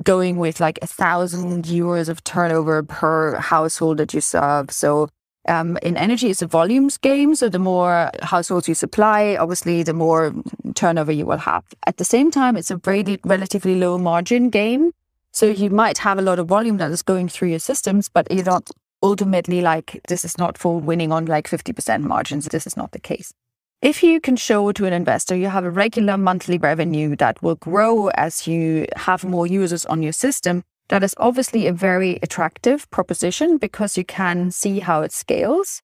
Speaker 1: going with like 1,000 euros of turnover per household that you serve. So in energy, it's a volumes game. So the more households you supply, obviously, the more turnover you will have. At the same time, it's a relatively low margin game. So you might have a lot of volume that is going through your systems, but you're not ultimately this is not for winning on 50% margins. This is not the case. If you can show to an investor you have a regular monthly revenue that will grow as you have more users on your system, that is obviously a very attractive proposition because you can see how it scales.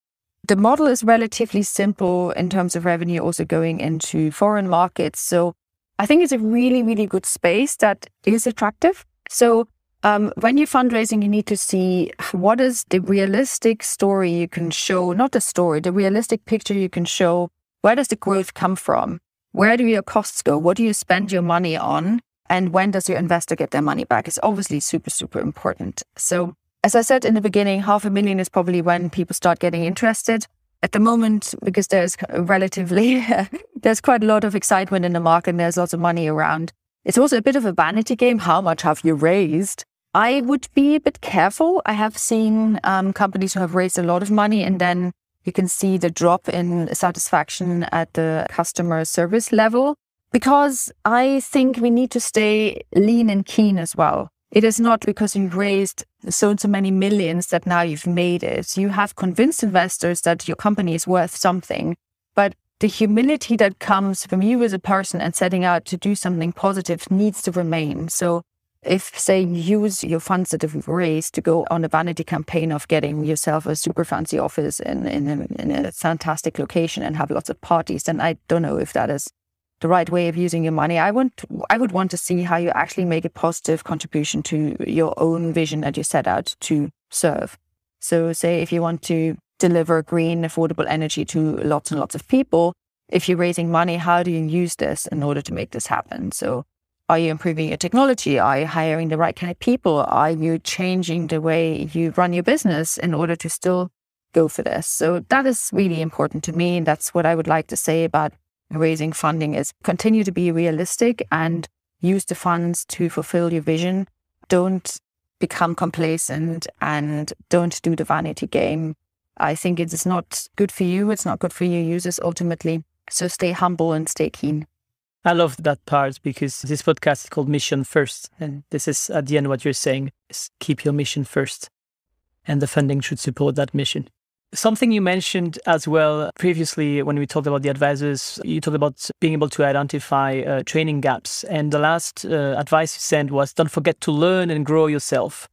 Speaker 1: The model is relatively simple in terms of revenue, also going into foreign markets. So I think it's a really, really good space that is attractive. So when you're fundraising, you need to see what is the realistic story you can show, not the story, the realistic picture you can show. Where does the growth come from? Where do your costs go? What do you spend your money on? And when does your investor get their money back? It's obviously super, super important. So as I said in the beginning, 500,000 is probably when people start getting interested. At the moment, because there's there's quite a lot of excitement in the market and there's lots of money around. It's also a bit of a vanity game. How much have you raised? I would be a bit careful. I have seen companies who have raised a lot of money and then you can see the drop in satisfaction at the customer service level. Because I think we need to stay lean and keen as well. It is not because you've raised so many millions that now you've made it. You have convinced investors that your company is worth something, but the humility that comes from you as a person and setting out to do something positive needs to remain. So if, say, you use your funds that you've raised to go on a vanity campaign of getting yourself a super fancy office in a fantastic location and have lots of parties, then I don't know if that is the right way of using your money. I would want to see how you actually make a positive contribution to your own vision that you set out to serve. So say if you want to deliver green, affordable energy to lots and lots of people, if you're raising money, how do you use this in order to make this happen? So are you improving your technology? Are you hiring the right kind of people? Are you changing the way you run your business in order to still go for this? So that is really important to me. And that's what I would like to say about raising funding is continue to be realistic and use the funds to fulfill your vision. Don't become complacent and don't do the vanity game. I think it is not good for you. It's not good for your users ultimately. So stay humble and stay keen.
Speaker 2: I love that part because this podcast is called Mission First. And this is at the end what you're saying is keep your mission first. And the funding should support that mission. Something you mentioned as well previously when we talked about the advisors, you talked about being able to identify training gaps. And the last advice you sent was don't forget to learn and grow yourself.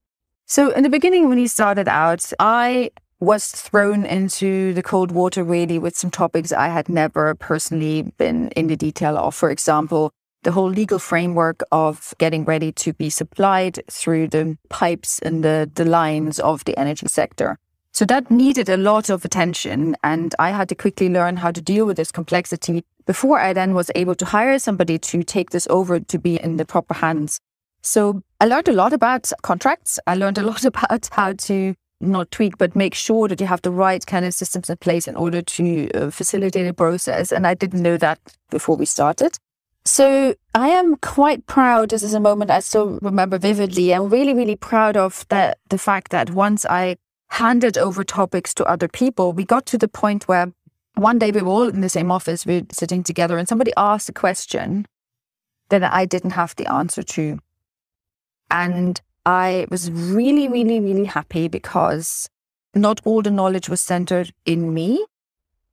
Speaker 1: So in the beginning, when you started out, I was thrown into the cold water really with some topics I had never personally been in the detail of. For example, the whole legal framework of getting ready to be supplied through the pipes and the lines of the energy sector. So that needed a lot of attention, and I had to quickly learn how to deal with this complexity before I then was able to hire somebody to take this over to be in the proper hands. So I learned a lot about contracts. I learned a lot about how to not tweak, but make sure that you have the right kind of systems in place in order to facilitate a process. And I didn't know that before we started. So I am quite proud. This is a moment I still remember vividly. I'm really, really proud of the fact that once I handed over topics to other people, we got to the point where one day we were all in the same office, we were sitting together, and somebody asked a question that I didn't have the answer to. And I was really, really, really happy because not all the knowledge was centered in me.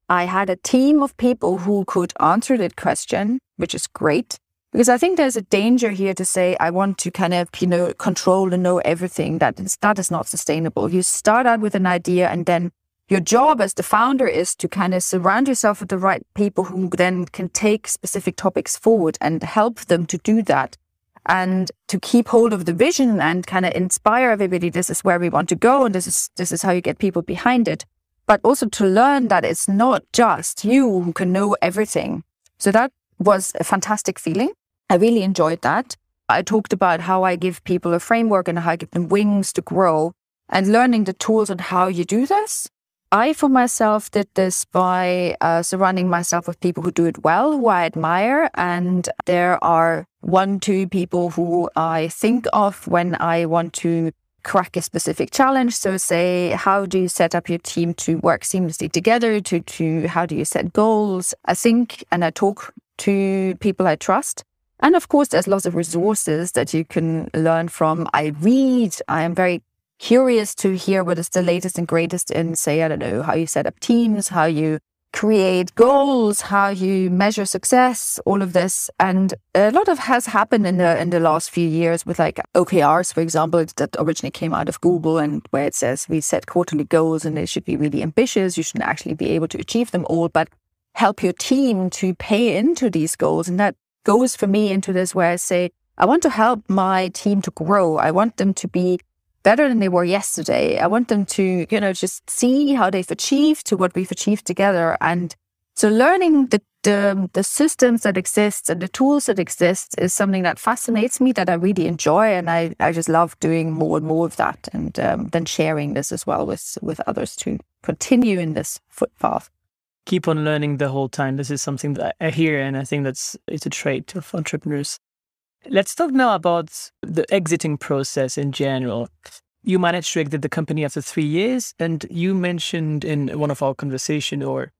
Speaker 1: I had a team of people who could answer that question, which is great. Because I think there's a danger here to say, I want to kind of, control and know everything. That is not sustainable. You start out with an idea, and then your job as the founder is to kind of surround yourself with the right people who then can take specific topics forward and help them to do that. And to keep hold of the vision and kind of inspire everybody, this is where we want to go, and this is how you get people behind it. But also to learn that it's not just you who can know everything. So that was a fantastic feeling. I really enjoyed that. I talked about how I give people a framework and how I give them wings to grow, and learning the tools on how you do this. I, for myself, did this by surrounding myself with people who do it well, who I admire. And there are 1-2 people who I think of when I want to crack a specific challenge. So say, how do you set up your team to work seamlessly together? To how do you set goals? I think, and I talk to people I trust. And of course, there's lots of resources that you can learn from. I read. I am very curious to hear what is the latest and greatest in, say, I don't know, how you set up teams, how you create goals, how you measure success, all of this. And a lot of has happened in the last few years with like OKRs, for example, that originally came out of Google, and where it says we set quarterly goals and they should be really ambitious. You should actually be able to achieve them all, but help your team to pay into these goals. And that goes for me into this where I say, I want to help my team to grow. I want them to be better than they were yesterday. I want them to, just see how they've achieved to what we've achieved together. And so learning the systems that exist and the tools that exist is something that fascinates me, that I really enjoy. And I just love doing more and more of that, and then sharing this as well with others to continue in this footpath.
Speaker 2: Keep on learning the whole time. This is something that I hear, and I think it's a trait of entrepreneurs. Let's talk now about the exiting process in general. You managed to exit the company after 3 years, and you mentioned in one of our conversation or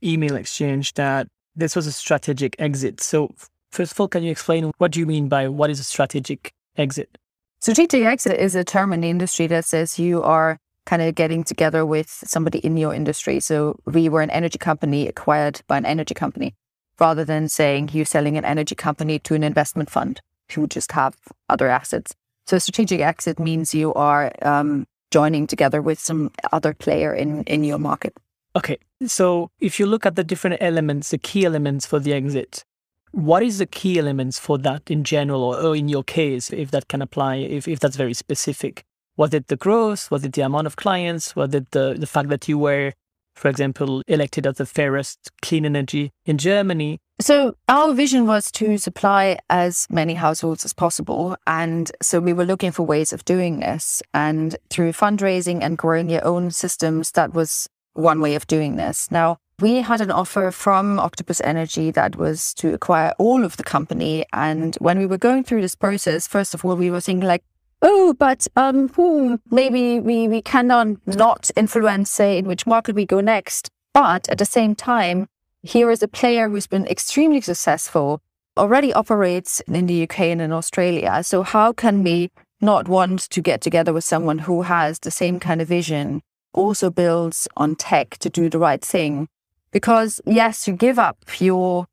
Speaker 2: email exchange that this was a strategic exit. So First of all, can you explain what do you mean by what is a strategic exit?
Speaker 1: Strategic exit is a term in the industry that says you are kind of getting together with somebody in your industry. So we were an energy company acquired by an energy company, rather than saying you're selling an energy company to an investment fund who just have other assets. So strategic exit means you are joining together with some other player in your market.
Speaker 2: Okay, so if you look at the different elements, the key elements for the exit, what is the key elements for that in general, or in your case, if that can apply, if that's very specific? Was it the growth? Was it the amount of clients? Was it the fact that you were, for example, elected as the fairest clean energy in Germany?
Speaker 1: So our vision was to supply as many households as possible. And so we were looking for ways of doing this. And through fundraising and growing your own systems, that was one way of doing this. Now, we had an offer from Octopus Energy that was to acquire all of the company. And when we were going through this process, first of all, we were thinking like, oh, but maybe we cannot not influence, say, in which market we go next. But at the same time, here is a player who's been extremely successful, already operates in the UK and in Australia. So how can we not want to get together with someone who has the same kind of vision, also builds on tech to do the right thing? Because yes, you give up your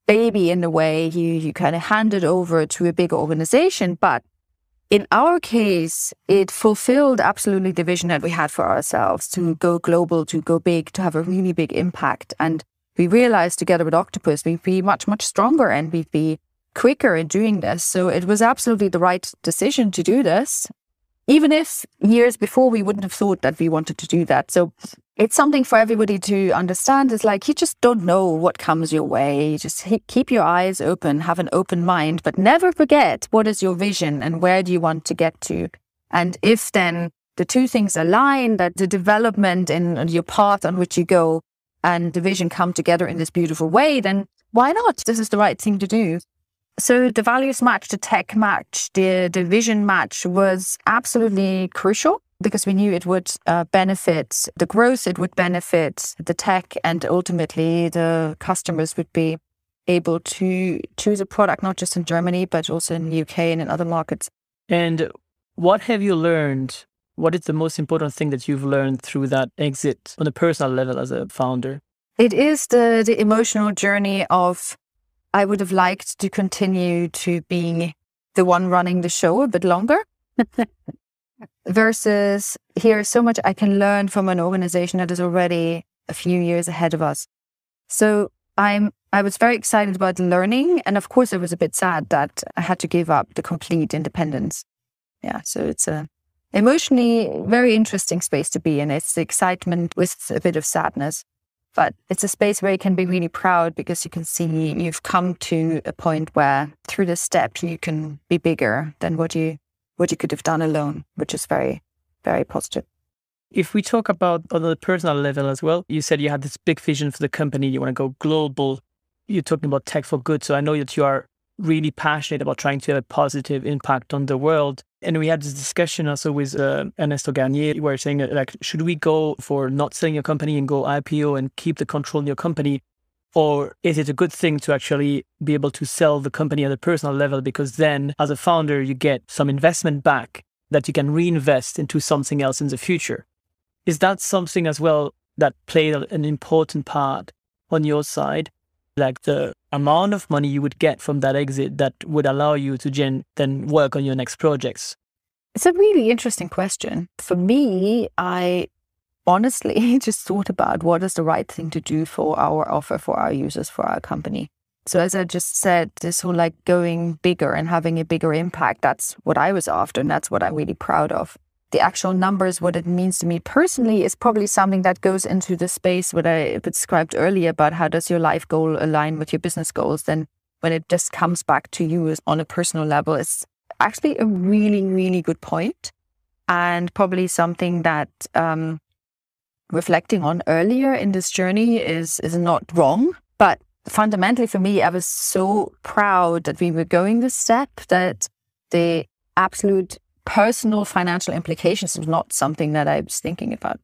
Speaker 1: baby in a way, you kind of hand it over to a bigger organization. But in our case, it fulfilled absolutely the vision that we had for ourselves, to go global, to go big, to have a really big impact. And we realized together with Octopus, we'd be much, much stronger and we'd be quicker in doing this. So it was absolutely the right decision to do this, even if years before we wouldn't have thought that we wanted to do that. So it's something for everybody to understand. It's like, you just don't know what comes your way. You just keep your eyes open, have an open mind, but never forget what is your vision and where do you want to get to. And if then the two things align, that the development in your path on which you go and the vision come together in this beautiful way, then why not? This is the right thing to do. So the values match, the tech match, the vision match was absolutely crucial, because we knew it would benefit the growth, it would benefit the tech, and ultimately the customers would be able to choose a product, not just in Germany, but also in the UK and in other markets.
Speaker 2: And what have you learned? What is the most important thing that you've learned through that exit on a personal level as a founder?
Speaker 1: It is the emotional journey of, I would have liked to continue to be the one running the show a bit longer. Versus here's so much I can learn from an organization that is already a few years ahead of us. So I was very excited about learning. And of course, I was a bit sad that I had to give up the complete independence. Yeah, so it's a emotionally very interesting space to be in. It's the excitement with a bit of sadness. But it's a space where you can be really proud, because you can see you've come to a point where through this step you can be bigger than what you could have done alone, which is very, very positive.
Speaker 2: If we talk about on a personal level as well, you said you had this big vision for the company, you want to go global. You're talking about tech for good. So I know that you are really passionate about trying to have a positive impact on the world. And we had this discussion also with Ernesto Garnier. You were saying, like, should we go for not selling your company and go IPO and keep the control in your company? Or is it a good thing to actually be able to sell the company at a personal level? Because then as a founder, you get some investment back that you can reinvest into something else in the future. Is that something as well that played an important part on your side? Like the amount of money you would get from that exit that would allow you to then work on your next projects?
Speaker 1: It's a really interesting question. For me, I honestly just thought about what is the right thing to do for our offer, for our users, for our company. So as I just said, this whole like going bigger and having a bigger impact, that's what I was after, and that's what I'm really proud of. The actual numbers, what it means to me personally, is probably something that goes into the space what I described earlier about how does your life goal align with your business goals. Then when it just comes back to you on a personal level, it's actually a really, really good point, and probably something that reflecting on earlier in this journey is not wrong. But fundamentally for me, I was so proud that we were going this step, that the absolute personal financial implications is not something that I was thinking about.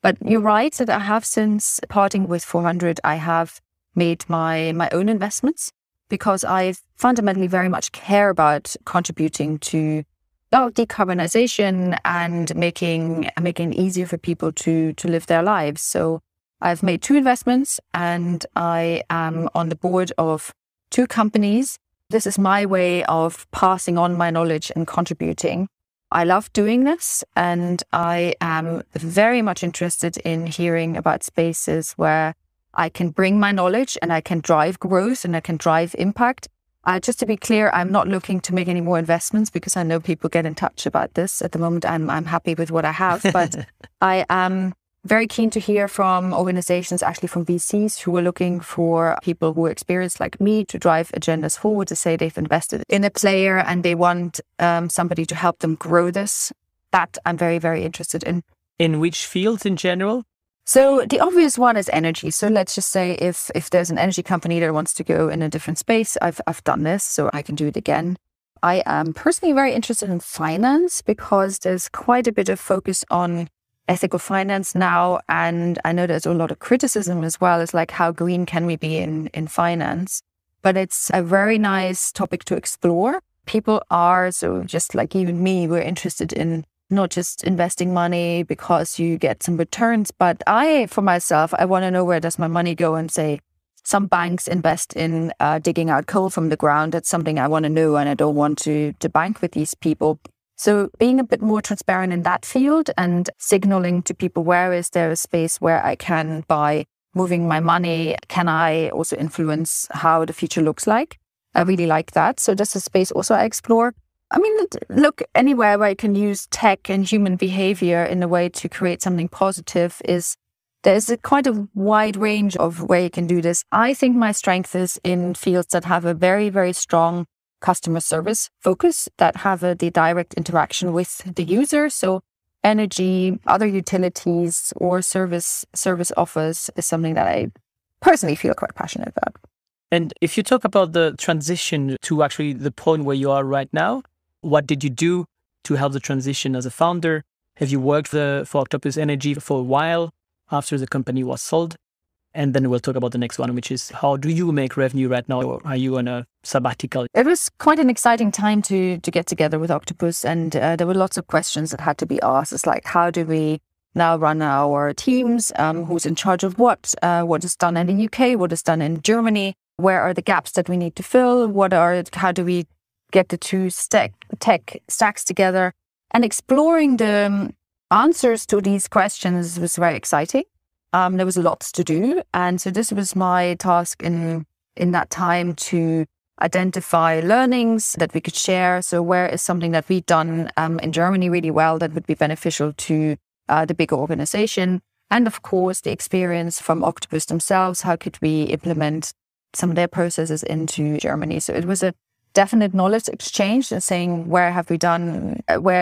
Speaker 1: But you're right that I have, since parting with 400, I have made my own investments, because I fundamentally very much care about contributing to decarbonization and making it easier for people to live their lives. So I've made 2 investments and I am on the board of 2 companies. This is my way of passing on my knowledge and contributing. I love doing this, and I am very much interested in hearing about spaces where I can bring my knowledge and I can drive growth and I can drive impact. Just to be clear, I'm not looking to make any more investments because I know people get in touch about this. At the moment, I'm happy with what I have, but I am very keen to hear from organizations, actually from VCs, who are looking for people who are experienced like me to drive agendas forward, to say they've invested in a player and they want somebody to help them grow this. That I'm very, very interested in.
Speaker 2: In which fields in general?
Speaker 1: So the obvious one is energy. So let's just say if there's an energy company that wants to go in a different space, I've done this, so I can do it again. I am personally very interested in finance because there's quite a bit of focus on ethical finance now. And I know there's a lot of criticism as well. It's like, how green can we be in finance? But it's a very nice topic to explore. People are, so just like even me, we're interested in not just investing money because you get some returns, but for myself, I want to know, where does my money go? And say, some banks invest in digging out coal from the ground. That's something I want to know, and I don't want to bank with these people. So being a bit more transparent in that field and signaling to people, where is there a space where I can, by moving my money, can I also influence how the future looks like? I really like that. So that's a space also I explore. I mean, look, anywhere where I can use tech and human behavior in a way to create something positive there's quite a wide range of where you can do this. I think my strength is in fields that have a very, very strong customer service focus, that have the direct interaction with the user. So energy, other utilities, or service offers is something that I personally feel quite passionate about.
Speaker 2: And if you talk about the transition to actually the point where you are right now, what did you do to help the transition as a founder? Have you worked for Octopus Energy for a while after the company was sold? And then we'll talk about the next one, which is, how do you make revenue right now? Or are you on a sabbatical?
Speaker 1: It was quite an exciting time to get together with Octopus. And there were lots of questions that had to be asked. It's like, how do we now run our teams? Who's in charge of what? What is done in the UK? What is done in Germany? Where are the gaps that we need to fill? How do we get the 2 tech stacks together? And exploring the answers to these questions was very exciting. There was lots to do. And so this was my task in that time, to identify learnings that we could share. So where is something that we've done in Germany really well that would be beneficial to the bigger organization? And of course, the experience from Octopus themselves. How could we implement some of their processes into Germany? So it was a definite knowledge exchange and saying, where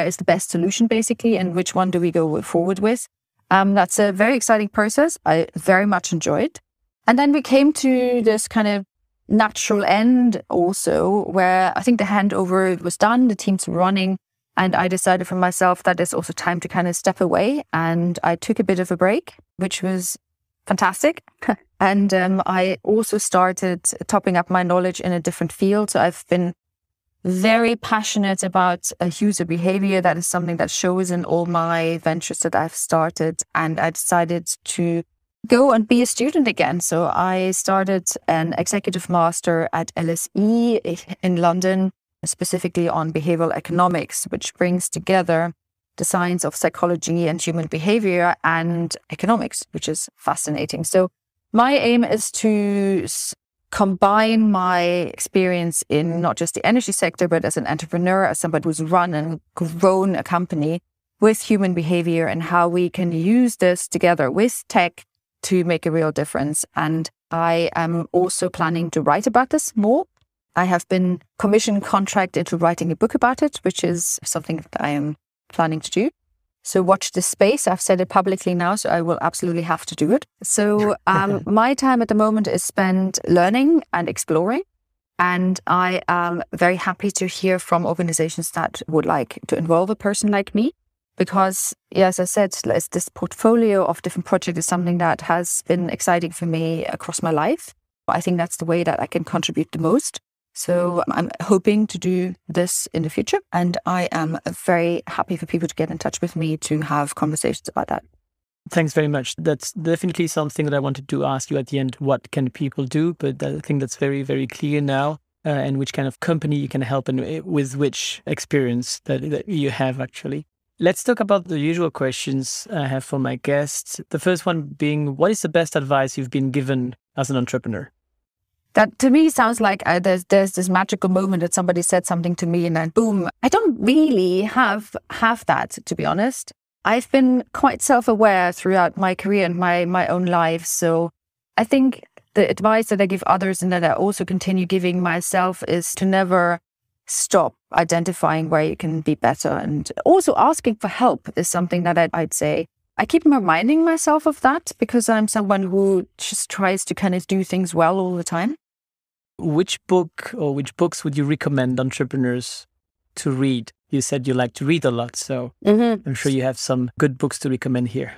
Speaker 1: is the best solution basically, and which one do we go forward with? That's a very exciting process. I very much enjoyed. And then we came to this kind of natural end also, where I think the handover was done, the team's running, and I decided for myself that it's also time to kind of step away. And I took a bit of a break, which was fantastic. And I also started topping up my knowledge in a different field. So I've been very passionate about user behavior. That is something that shows in all my ventures that I've started. And I decided to go and be a student again. So I started an executive master at LSE in London, specifically on behavioral economics, which brings together the science of psychology and human behavior and economics, which is fascinating. So my aim is to combine my experience in not just the energy sector, but as an entrepreneur, as somebody who's run and grown a company, with human behavior and how we can use this together with tech to make a real difference. And I am also planning to write about this more. I have been commissioned contract into writing a book about it, which is something that I am planning to do. So watch this space. I've said it publicly now, so I will absolutely have to do it. So my time at the moment is spent learning and exploring. And I am very happy to hear from organizations that would like to involve a person like me. Because, yeah, as I said, this portfolio of different projects is something that has been exciting for me across my life. I think that's the way that I can contribute the most. So I'm hoping to do this in the future. And I am very happy for people to get in touch with me to have conversations about that.
Speaker 2: Thanks very much. That's definitely something that I wanted to ask you at the end. What can people do? But I think that's very, very clear now. And which kind of company you can help and with which experience that you have actually. Let's talk about the usual questions I have for my guests. The first one being, what is the best advice you've been given as an entrepreneur?
Speaker 1: That to me sounds like there's this magical moment that somebody said something to me and then boom. I don't really have that, to be honest. I've been quite self-aware throughout my career and my own life. So I think the advice that I give others and that I also continue giving myself is to never stop identifying where you can be better. And also asking for help is something that I'd say. I keep reminding myself of that because I'm someone who just tries to kind of do things well all the time.
Speaker 2: Which book or which books would you recommend entrepreneurs to read? You said you like to read a lot, so I'm sure you have some good books to recommend here.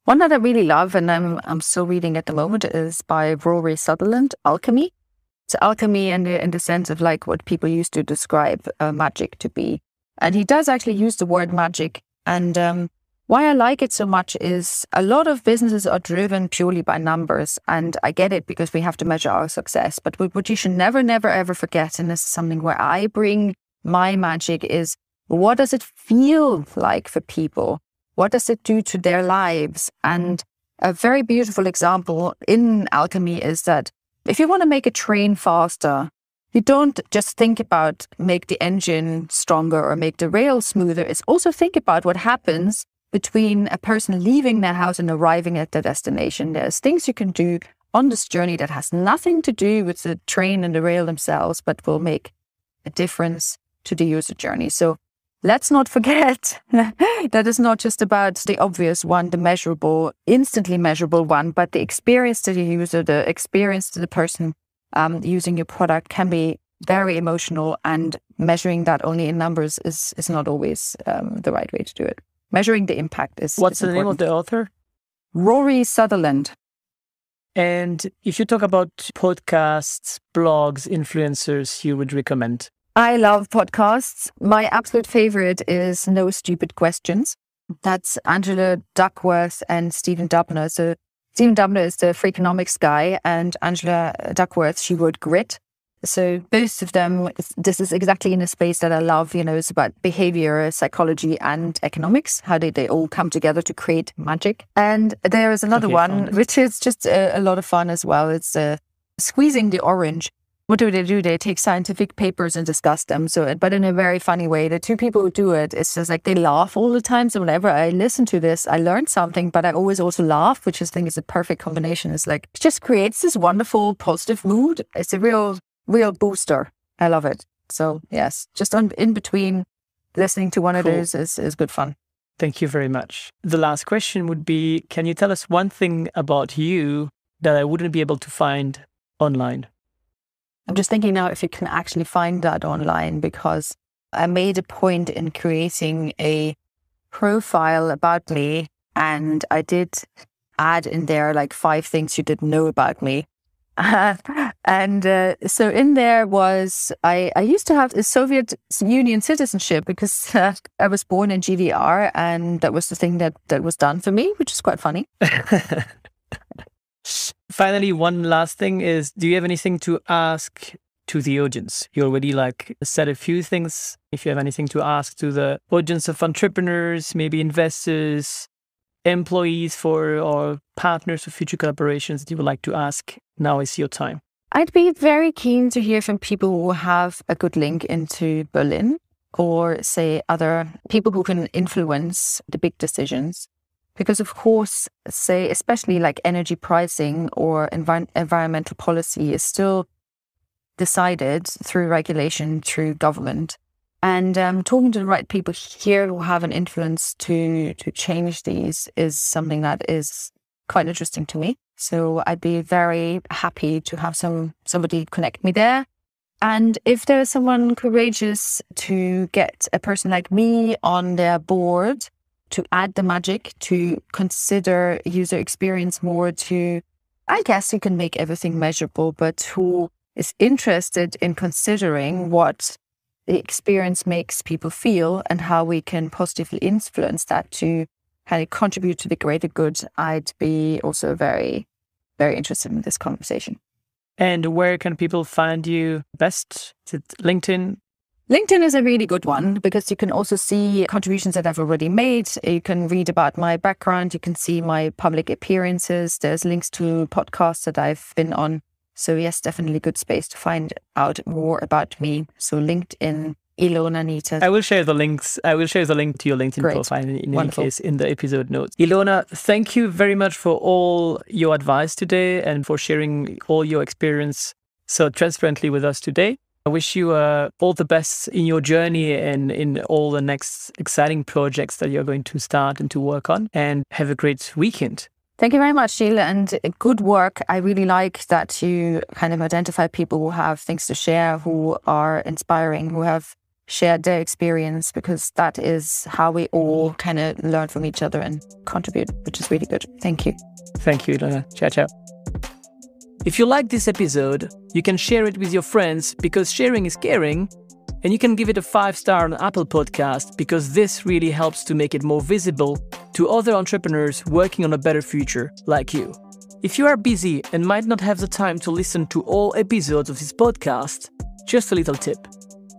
Speaker 1: One that I really love and I'm still reading at the moment is by Rory Sutherland, Alchemy. It's alchemy in the sense of like what people used to describe magic to be. And he does actually use the word magic. And why I like it so much is a lot of businesses are driven purely by numbers. And I get it because we have to measure our success. But what you should never, never, ever forget, and this is something where I bring my magic, is what does it feel like for people? What does it do to their lives? And a very beautiful example in alchemy is that if you want to make a train faster, you don't just think about make the engine stronger or make the rail smoother. It's also think about what happens between a person leaving their house and arriving at their destination. There's things you can do on this journey that has nothing to do with the train and the rail themselves, but will make a difference to the user journey. So let's not forget that it's not just about the obvious one, the measurable, instantly measurable one, but the experience to the user, the experience to the person using your product can be very emotional, and measuring that only in numbers is not always the right way to do it. Measuring the impact is
Speaker 2: What's the
Speaker 1: important.
Speaker 2: name of the author?
Speaker 1: Rory Sutherland.
Speaker 2: And if you talk about podcasts, blogs, influencers, you would recommend?
Speaker 1: I love podcasts. My absolute favorite is No Stupid Questions. That's Angela Duckworth and Stephen Dubner. So Stephen Dubner is the Freakonomics guy, and Angela Duckworth, she wrote Grit. So both of them, this is exactly in a space that I love. You know, it's about behavior, psychology, and economics. How they all come together to create magic. And there is another one, which is just a lot of fun as well. It's Squeezing the Orange. What do? They take scientific papers and discuss them. But in a very funny way. The two people who do it, it's just like they laugh all the time. So whenever I listen to this, I learn something, but I always also laugh, which I think is a perfect combination. It's like, it just creates this wonderful, positive mood. It's a real booster. I love it. So yes, just in between listening to one of those is good fun.
Speaker 2: Thank you very much. The last question would be, can you tell us one thing about you that I wouldn't be able to find online?
Speaker 1: I'm just thinking now if you can actually find that online, because I made a point in creating a profile about me, and I did add in there like 5 things you didn't know about me. So in there was, I used to have a Soviet Union citizenship because I was born in GDR, and that was the thing that was done for me, which is quite funny.
Speaker 2: Finally, one last thing is, do you have anything to ask to the audience? You already said a few things. If you have anything to ask to the audience of entrepreneurs, maybe investors, employees or partners for future collaborations that you would like to ask, now is your time.
Speaker 1: I'd be very keen to hear from people who have a good link into Berlin, or say other people who can influence the big decisions. Because of course, say, especially like energy pricing or environmental policy is still decided through regulation, through government. And talking to the right people here who have an influence to change these is something that is quite interesting to me. So I'd be very happy to have somebody connect me there. And if there's someone courageous to get a person like me on their board, to add the magic, to consider user experience more, to I guess you can make everything measurable, but who is interested in considering what the experience makes people feel and how we can positively influence that to kind of contribute to the greater good, I'd be also very, very interested in this conversation.
Speaker 2: And where can people find you best? Is it LinkedIn?
Speaker 1: LinkedIn is a really good one because you can also see contributions that I've already made. You can read about my background. You can see my public appearances. There's links to podcasts that I've been on. So yes, definitely a good space to find out more about me. So LinkedIn, Ilona Nita.
Speaker 2: I will share the links. I will share the link to your LinkedIn profile in any case in the episode notes. Ilona, thank you very much for all your advice today and for sharing all your experience so transparently with us today. I wish you all the best in your journey and in all the next exciting projects that you're going to start and to work on. And have a great weekend.
Speaker 1: Thank you very much, Gilles, and good work. I really like that you kind of identify people who have things to share, who are inspiring, who have shared their experience, because that is how we all kind of learn from each other and contribute, which is really good. Thank you.
Speaker 2: Thank you, Ilona. Ciao, ciao. If you like this episode, you can share it with your friends because sharing is caring, and you can give it a 5-star on Apple Podcast because this really helps to make it more visible to other entrepreneurs working on a better future like you. If you are busy and might not have the time to listen to all episodes of this podcast, just a little tip.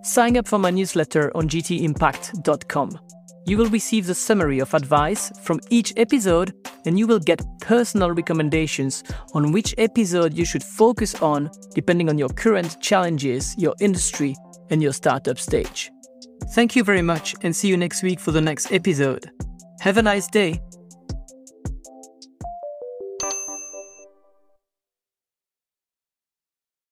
Speaker 2: Sign up for my newsletter on gtimpact.com. You will receive the summary of advice from each episode, and you will get personal recommendations on which episode you should focus on depending on your current challenges, your industry, and your startup stage. Thank you very much, and see you next week for the next episode. Have a nice day.